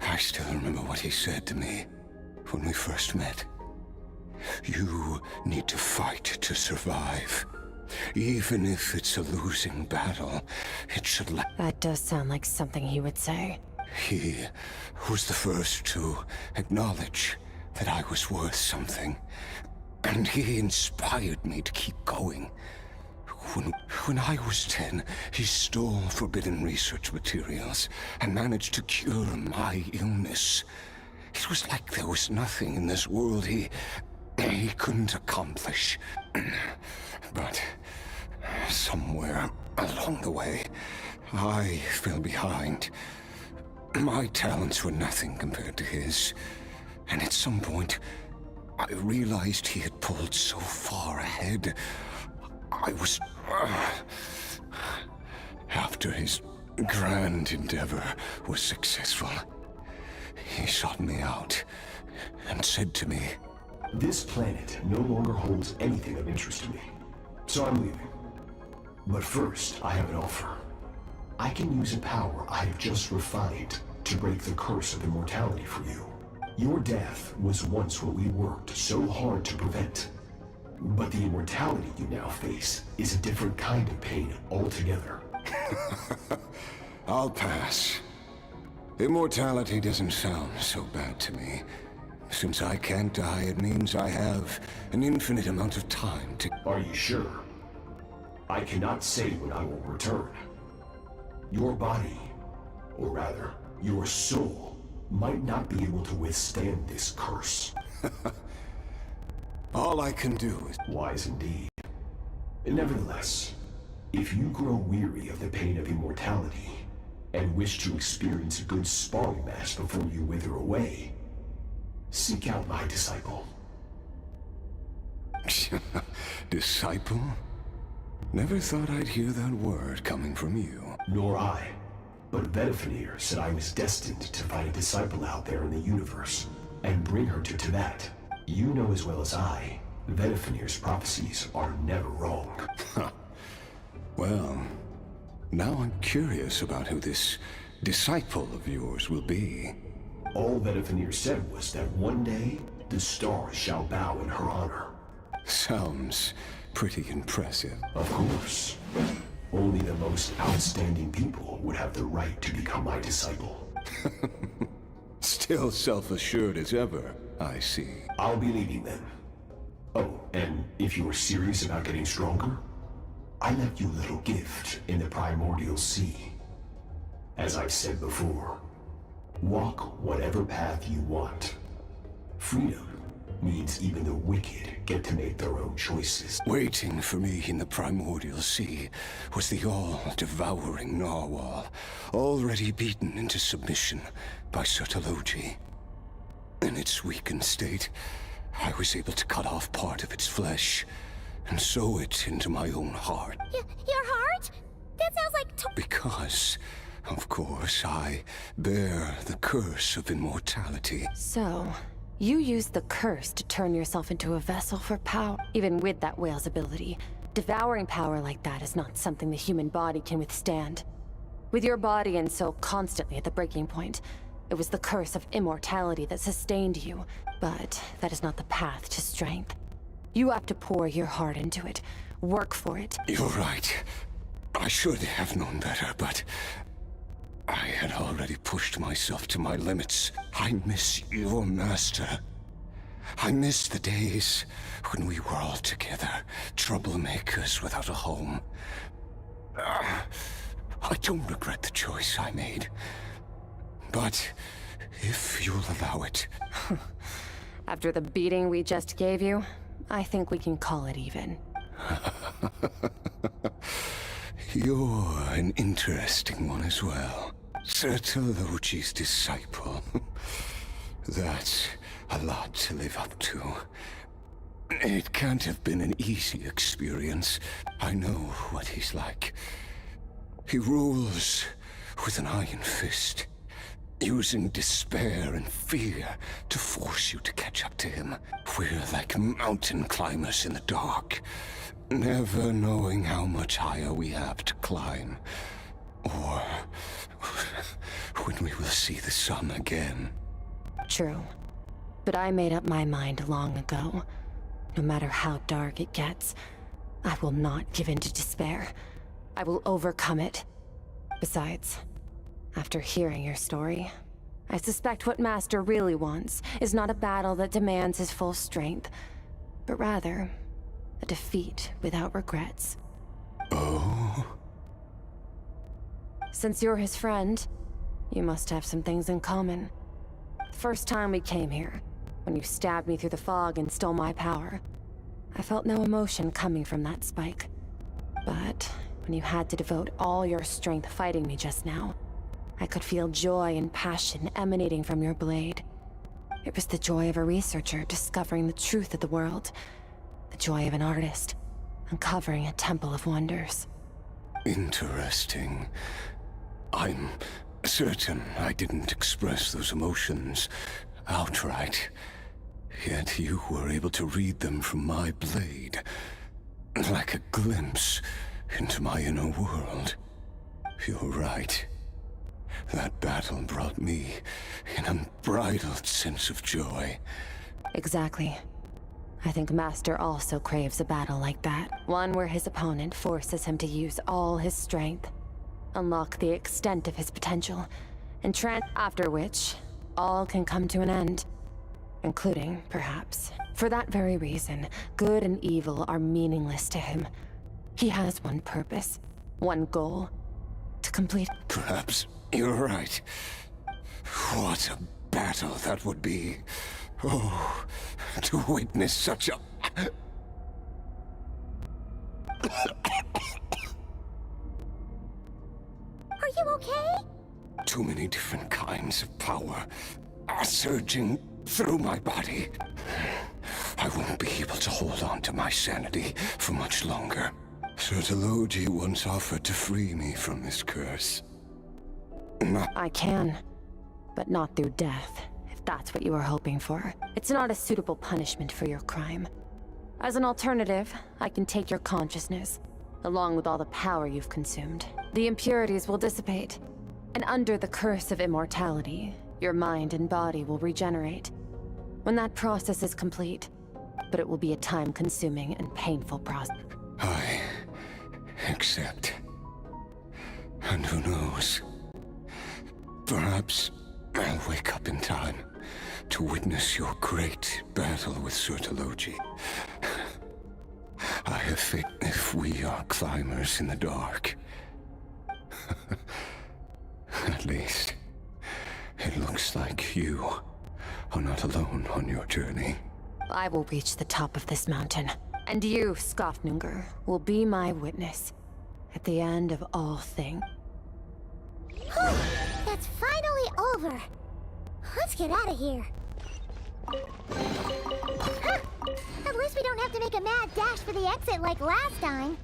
I still remember what he said to me when we first met. You need to fight to survive. Even if it's a losing battle, it should That does sound like something he would say. He was the first to acknowledge that I was worth something. And he inspired me to keep going. When I was 10, he stole forbidden research materials and managed to cure my illness. It was like there was nothing in this world he couldn't accomplish. But somewhere Along the way, I fell behind. My talents were nothing compared to his, and at some point, I realized he had pulled so far ahead. I was... After his grand endeavor was successful, he sought me out and said to me, "This planet no longer holds anything of interest to me, so I'm leaving. But first, I have an offer. I can use a power I have just refined to break the curse of immortality for you. Your death was once what we worked so hard to prevent. But the immortality you now face is a different kind of pain altogether." I'll pass. Immortality doesn't sound so bad to me. Since I can't die, it means I have an infinite amount of time to... Are you sure? I cannot say when I will return. Your body, or rather, your soul, might not be able to withstand this curse. All I can do is... Wise indeed. Nevertheless, if you grow weary of the pain of immortality, and wish to experience a good sparring match before you wither away, seek out my disciple. Disciple? Never thought I'd hear that word coming from you. Nor I. But Vedifenir said I was destined to find a disciple out there in the universe, and bring her to Tibet. You know as well as I, Vedifenir's prophecies are never wrong. Well, now I'm curious about who this disciple of yours will be. All Vedifenir said was that one day, the stars shall bow in her honor. Sounds pretty impressive. Of course. Only the most outstanding people would have the right to become my disciple. Still self-assured as ever, I see. I'll be leaving then. Oh, and if you are serious about getting stronger, I left you a little gift in the primordial sea. As I've said before, walk whatever path you want. Freedom means even the wicked get to make their own choices. Waiting for me in the primordial sea was the all-devouring narwhal, already beaten into submission by Sertologi. In its weakened state, I was able to cut off part of its flesh and sew it into my own heart. Your heart? That sounds like Because, of course, I bear the curse of immortality. So, you used the curse to turn yourself into a vessel for power. Even with that whale's ability, devouring power like that is not something the human body can withstand. With your body and soul constantly at the breaking point, it was the curse of immortality that sustained you. But that is not the path to strength. You have to pour your heart into it, work for it. You're right. I should have known better, but I had already pushed myself to my limits. I miss your master. I miss the days when we were all together, troublemakers without a home. I don't regret the choice I made. But if you'll allow it... After the beating we just gave you, I think we can call it even. You're an interesting one as well. Sertologi's disciple. That's a lot to live up to. It can't have been an easy experience. I know what he's like. He rules with an iron fist, using despair and fear to force you to catch up to him. We're like mountain climbers in the dark, never knowing how much higher we have to climb, or when we will see the sun again. True. But I made up my mind long ago. No matter how dark it gets, I will not give in to despair. I will overcome it. Besides, after hearing your story, I suspect what Master really wants is not a battle that demands his full strength, but rather a defeat without regrets. Oh? Since you're his friend, you must have some things in common. The first time we came here, when you stabbed me through the fog and stole my power, I felt no emotion coming from that spike. But When you had to devote all your strength fighting me just now, I could feel joy and passion emanating from your blade. It was the joy of a researcher discovering the truth of the world. The joy of an artist uncovering a temple of wonders. Interesting. I'm certain I didn't express those emotions outright. Yet you were able to read them from my blade, like a glimpse into my inner world. You're right. That battle brought me an unbridled sense of joy. Exactly. I think Master also craves a battle like that. One where his opponent forces him to use all his strength, unlock the extent of his potential, and after which, all can come to an end. Including, perhaps, for that very reason, good and evil are meaningless to him. He has one purpose, one goal, to complete. Perhaps you're right. What a battle that would be. Oh, to witness such a... Are you okay? Too many different kinds of power are surging through my body. I won't be able to hold on to my sanity for much longer. Sertologi once offered to free me from this curse. I can, but not through death, if that's what you were hoping for. It's not a suitable punishment for your crime. As an alternative, I can take your consciousness, along with all the power you've consumed. The impurities will dissipate, and under the curse of immortality, your mind and body will regenerate. When that process is complete, but it will be a time-consuming and painful process. I accept. And who knows? Perhaps I'll wake up in time to witness your great battle with Sertologi. I have faith if we are climbers in the dark. At least, it looks like you are not alone on your journey. I will reach the top of this mountain, and you, Skofnunger, will be my witness at the end of all things. That's finally over. Let's get out of here. Huh. At least we don't have to make a mad dash for the exit like last time.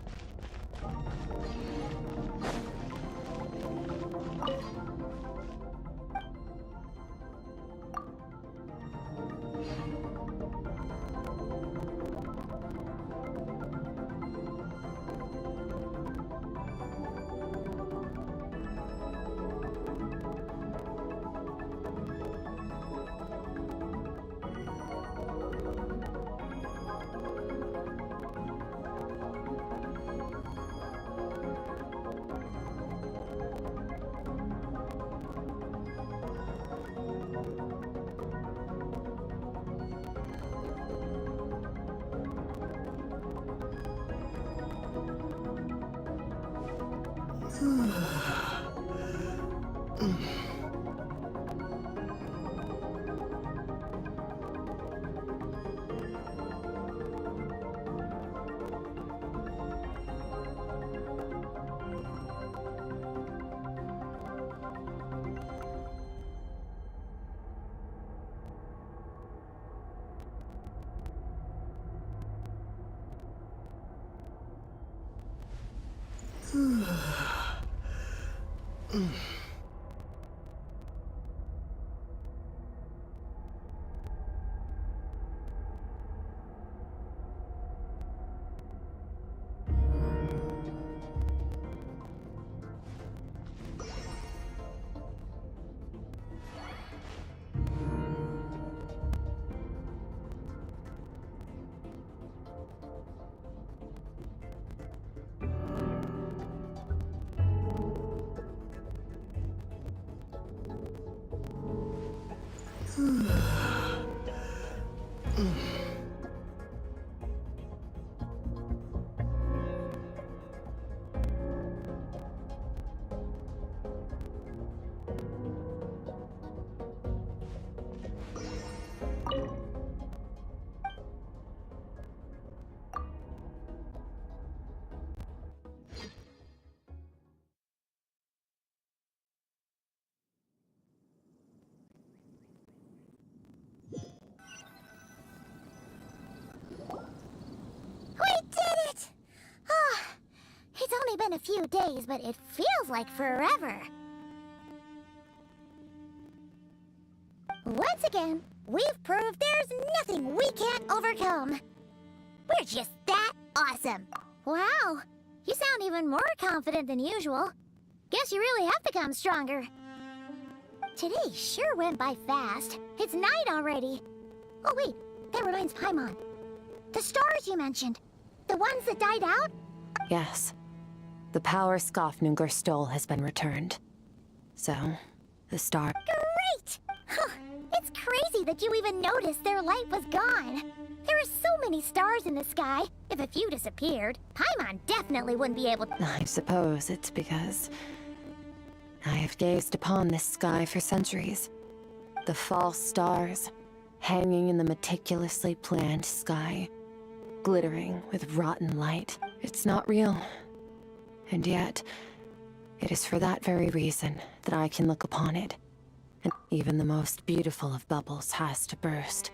only been a few days, but it feels like forever. Once again, we've proved there's nothing we can't overcome. We're just that awesome. Wow, you sound even more confident than usual. Guess you really have become stronger. Today sure went by fast. It's night already. Oh wait, that reminds Paimon. The stars you mentioned. The ones that died out? Yes. The power Skofnungur stole has been returned. So, the star... Great! Huh. It's crazy that you even noticed their light was gone. There are so many stars in the sky. If a few disappeared, Paimon definitely wouldn't be able to... I suppose it's because... I have gazed upon this sky for centuries. The false stars, hanging in the meticulously planned sky, glittering with rotten light. It's not real. And yet, it is for that very reason that I can look upon it. And even the most beautiful of bubbles has to burst.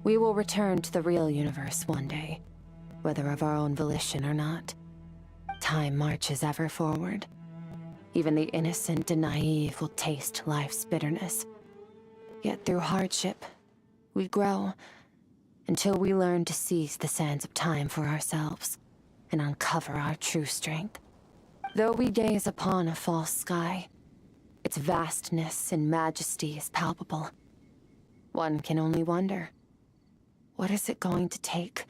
We will return to the real universe one day, whether of our own volition or not. Time marches ever forward. Even the innocent and naive will taste life's bitterness. Yet through hardship, we grow, until we learn to seize the sands of time for ourselves, and uncover our true strength. Though we gaze upon a false sky, its vastness and majesty is palpable. One can only wonder, what is it going to take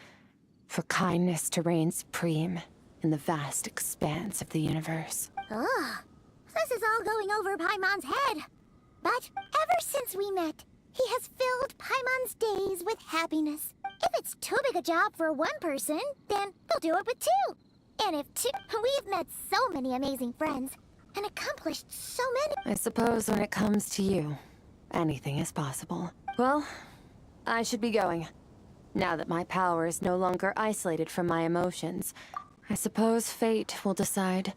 for kindness to reign supreme in the vast expanse of the universe? Ugh. This is all going over Paimon's head. But ever since we met, he has filled Paimon's days with happiness. If it's too big a job for one person, then they'll do it with two. And if two... We've met so many amazing friends, and accomplished so many... I suppose when it comes to you, anything is possible. Well, I should be going. Now that my power is no longer isolated from my emotions, I suppose fate will decide.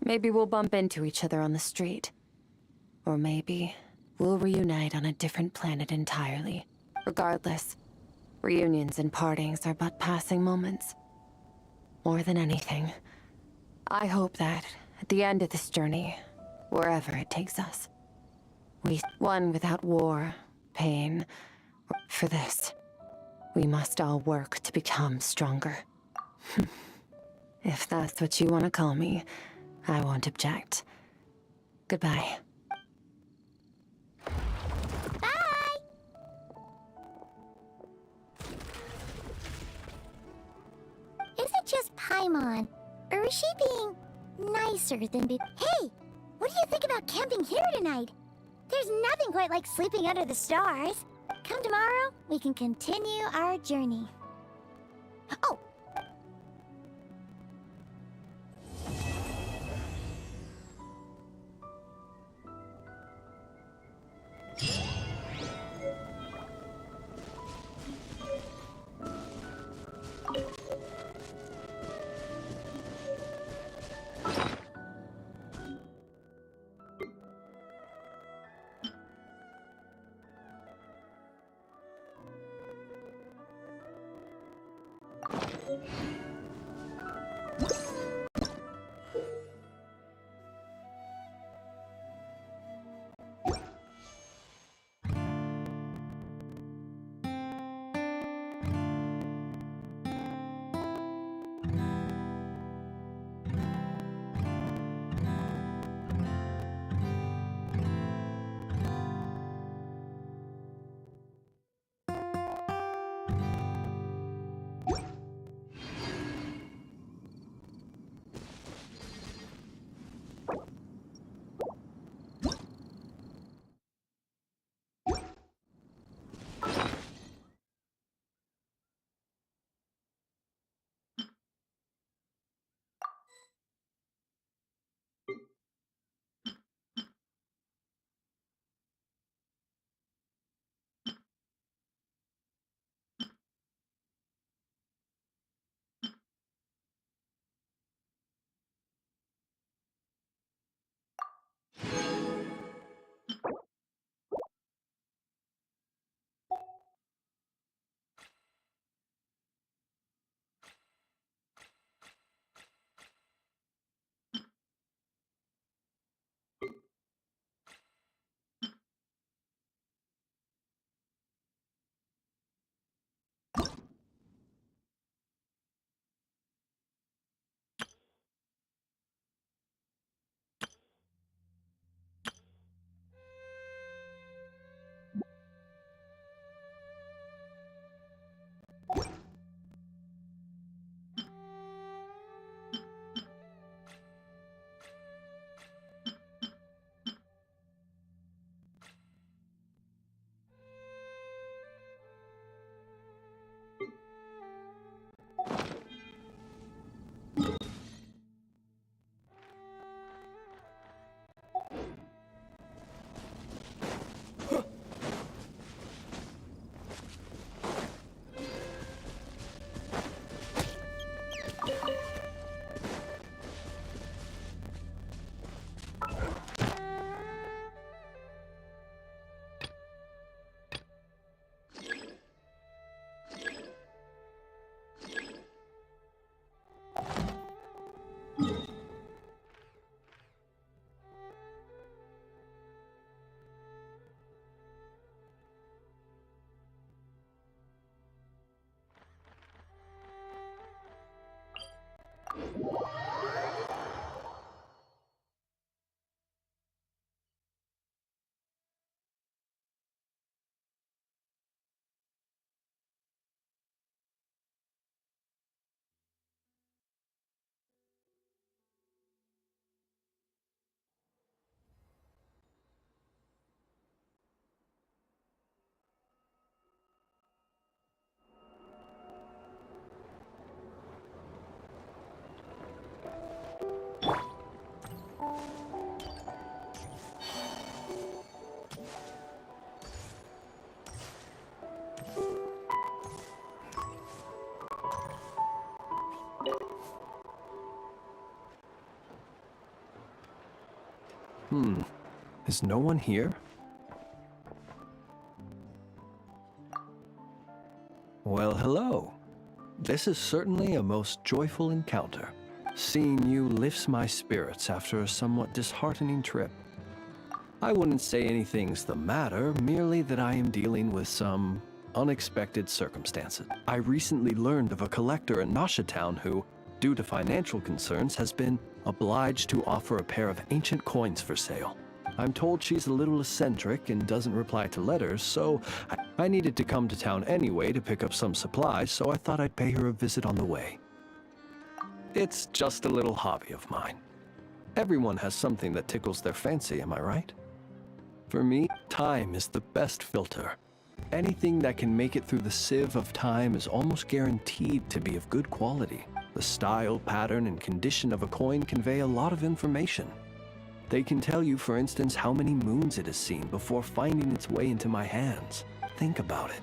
Maybe we'll bump into each other on the street. Or maybe we'll reunite on a different planet entirely. Regardless, reunions and partings are but passing moments. More than anything, I hope that at the end of this journey, wherever it takes us, we one without war, pain, or for this, we must all work to become stronger. If that's what you want to call me, I won't object. Goodbye. Bye! Is it just Paimon? Or is she being nicer than be- Hey! What do you think about camping here tonight? There's nothing quite like sleeping under the stars. Come tomorrow, we can continue our journey. Oh! Is no one here? Well, hello. This is certainly a most joyful encounter. Seeing you lifts my spirits after a somewhat disheartening trip. I wouldn't say anything's the matter, merely that I am dealing with some unexpected circumstances. I recently learned of a collector in Nasha Town who, due to financial concerns, has been obliged to offer a pair of ancient coins for sale. I'm told she's a little eccentric and doesn't reply to letters, so I needed to come to town anyway to pick up some supplies, so I thought I'd pay her a visit on the way. It's just a little hobby of mine. Everyone has something that tickles their fancy, am I right? For me, time is the best filter. Anything that can make it through the sieve of time is almost guaranteed to be of good quality. The style, pattern, and condition of a coin convey a lot of information. They can tell you, for instance, how many moons it has seen before finding its way into my hands. Think about it.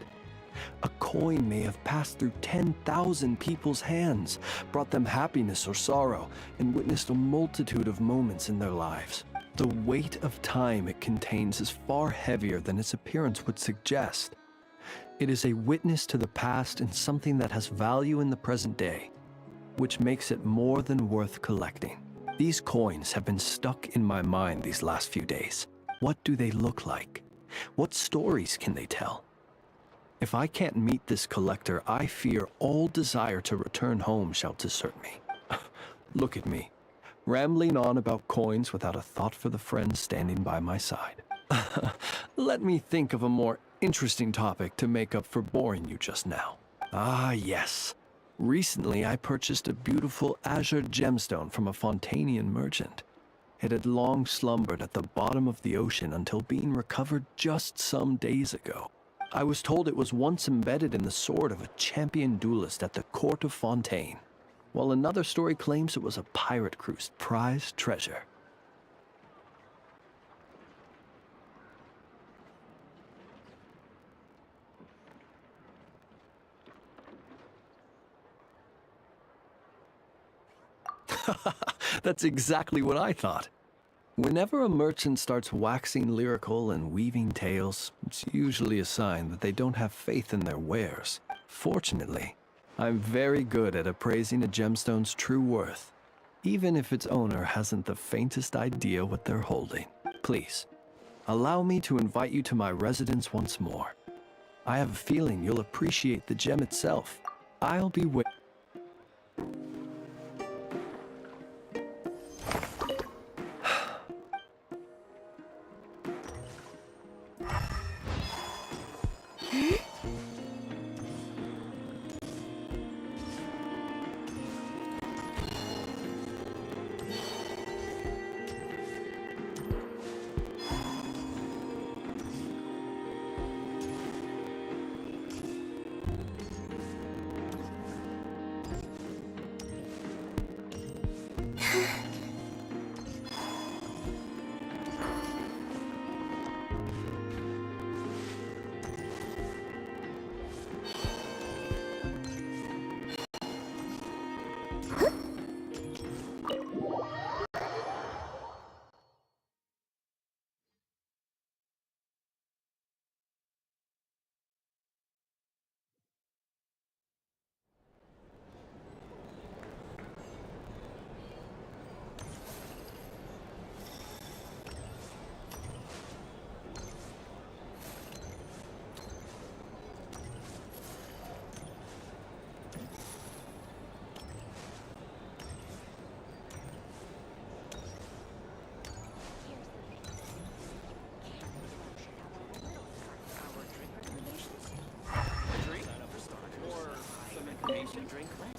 A coin may have passed through 10,000 people's hands, brought them happiness or sorrow, and witnessed a multitude of moments in their lives. The weight of time it contains is far heavier than its appearance would suggest. It is a witness to the past and something that has value in the present day, which makes it more than worth collecting. These coins have been stuck in my mind these last few days. What do they look like? What stories can they tell? If I can't meet this collector, I fear all desire to return home shall desert me. Look at me, rambling on about coins without a thought for the friends standing by my side. Let me think of a more interesting topic to make up for boring you just now. Ah, yes. Recently, I purchased a beautiful azure gemstone from a Fontanian merchant. It had long slumbered at the bottom of the ocean until being recovered just some days ago. I was told it was once embedded in the sword of a champion duelist at the court of Fontaine, while another story claims it was a pirate crew's prized treasure. That's exactly what I thought. Whenever a merchant starts waxing lyrical and weaving tales, it's usually a sign that they don't have faith in their wares. Fortunately, I'm very good at appraising a gemstone's true worth, even if its owner hasn't the faintest idea what they're holding. Please, allow me to invite you to my residence once more. I have a feeling you'll appreciate the gem itself. I'll be waiting.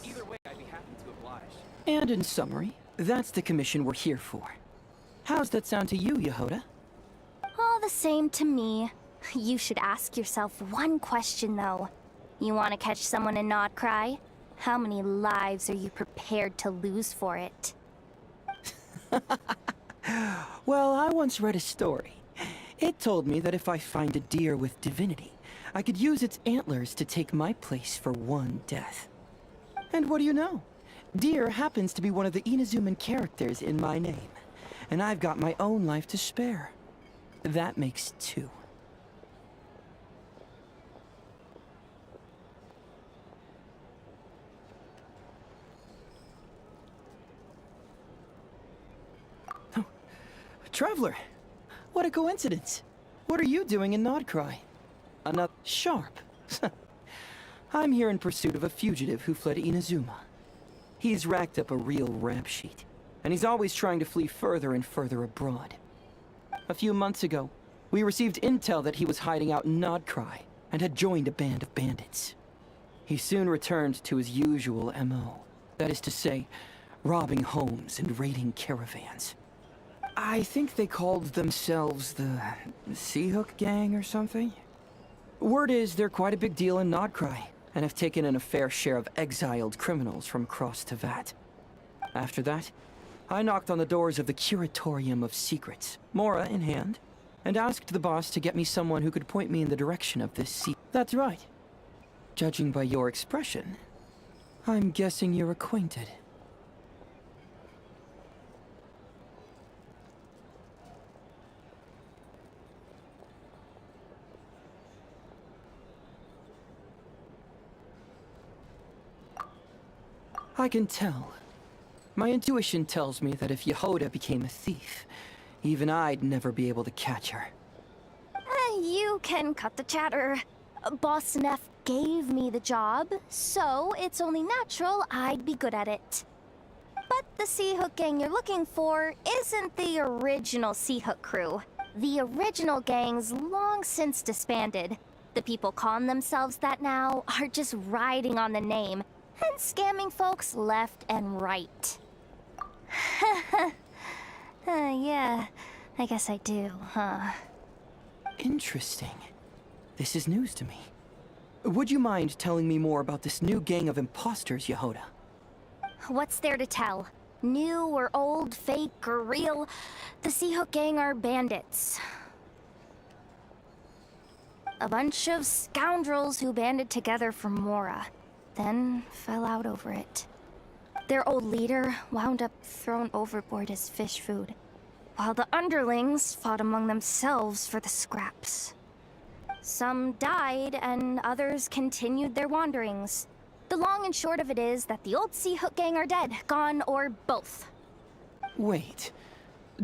Either way, I'd be happy to oblige. And in summary, that's the commission we're here for. How's that sound to you, Yehoda? All the same to me. You should ask yourself one question, though. You want to catch someone and not cry? How many lives are you prepared to lose for it? Well, I once read a story. It told me that if I find a deer with divinity, I could use its antlers to take my place for one death. And what do you know? Deer happens to be one of the Inazuman characters in my name. and I've got my own life to spare. That makes 2. Oh, Traveler! What a coincidence! What are you doing in Nodcry? Another sharp. I'm here in pursuit of a fugitive who fled Inazuma. He's racked up a real rap sheet, and he's always trying to flee further and further abroad. A few months ago, we received intel that he was hiding out in Nodcry and had joined a band of bandits. He soon returned to his usual MO, that is to say, robbing homes and raiding caravans. I think they called themselves the Seahook Gang or something. Word is they're quite a big deal in Nodcry, and have taken in a fair share of exiled criminals from across Tevat. After that, I knocked on the doors of the Curatorium of Secrets, Mora in hand, and asked the boss to get me someone who could point me in the direction of this sea. That's right. Judging by your expression, I'm guessing you're acquainted. I can tell. My intuition tells me that if Yehoda became a thief, even I'd never be able to catch her. You can cut the chatter. Boss Neff gave me the job, so it's only natural I'd be good at it. But the Seahook gang you're looking for isn't the original Seahook crew. The original gang's long since disbanded. The people calling themselves that now are just riding on the name and scamming folks left and right. Yeah, I guess I do, huh? Interesting. This is news to me. Would you mind telling me more about this new gang of imposters, Yehoda? What's there to tell? New or old, fake or real, the Seahook gang are bandits. A bunch of scoundrels who banded together for Mora, then fell out over it. Their old leader wound up thrown overboard as fish food, while the underlings fought among themselves for the scraps. Some died, and others continued their wanderings. The long and short of it is that the old Seahook gang are dead, gone, or both. Wait.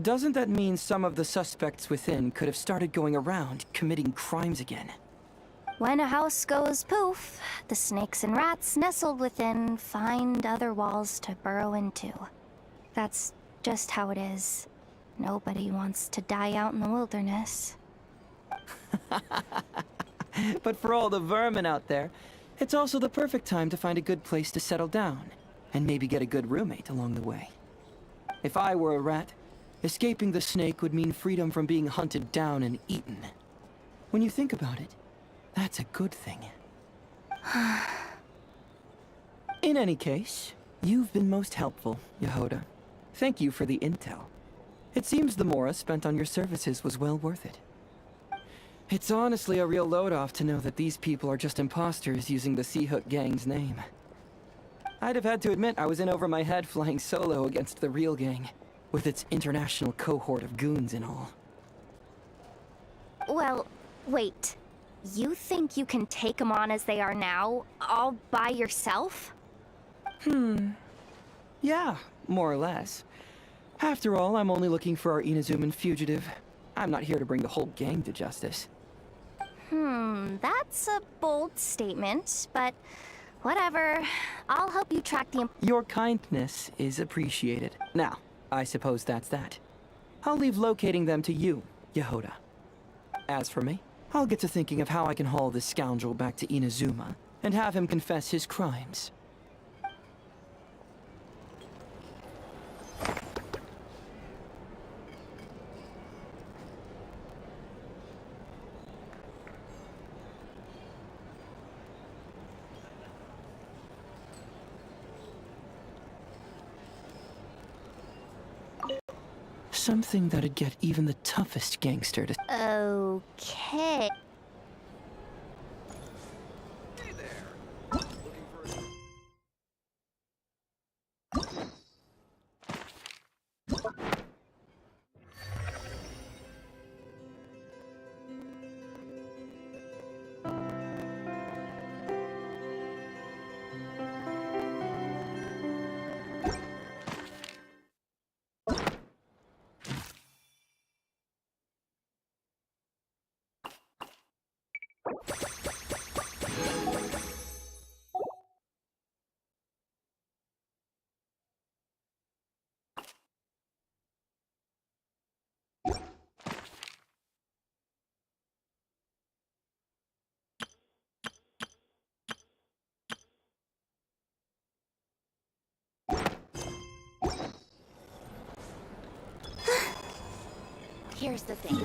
Doesn't that mean some of the suspects within could have started going around committing crimes again? When a house goes poof, the snakes and rats nestled within find other walls to burrow into. That's just how it is. Nobody wants to die out in the wilderness. But for all the vermin out there, it's also the perfect time to find a good place to settle down, and maybe get a good roommate along the way. If I were a rat, escaping the snake would mean freedom from being hunted down and eaten. When you think about it, that's a good thing. In any case, you've been most helpful, Yehoda. Thank you for the intel. It seems the Mora spent on your services was well worth it. It's honestly a real load-off to know that these people are just imposters using the Seahook gang's name. I'd have had to admit I was in over my head flying solo against the real gang, with its international cohort of goons and all. Well, wait. You think you can take them on as they are now, all by yourself? Yeah, more or less. After all, I'm only looking for our Inazuman fugitive. I'm not here to bring the whole gang to justice. That's a bold statement, but whatever. I'll help you track the... Your kindness is appreciated. Now, I suppose that's that. I'll leave locating them to you, Yehoda. As for me, I'll get to thinking of how I can haul this scoundrel back to Inazuma and have him confess his crimes. Something that'd get even the toughest gangster to... Okay. Here's the thing.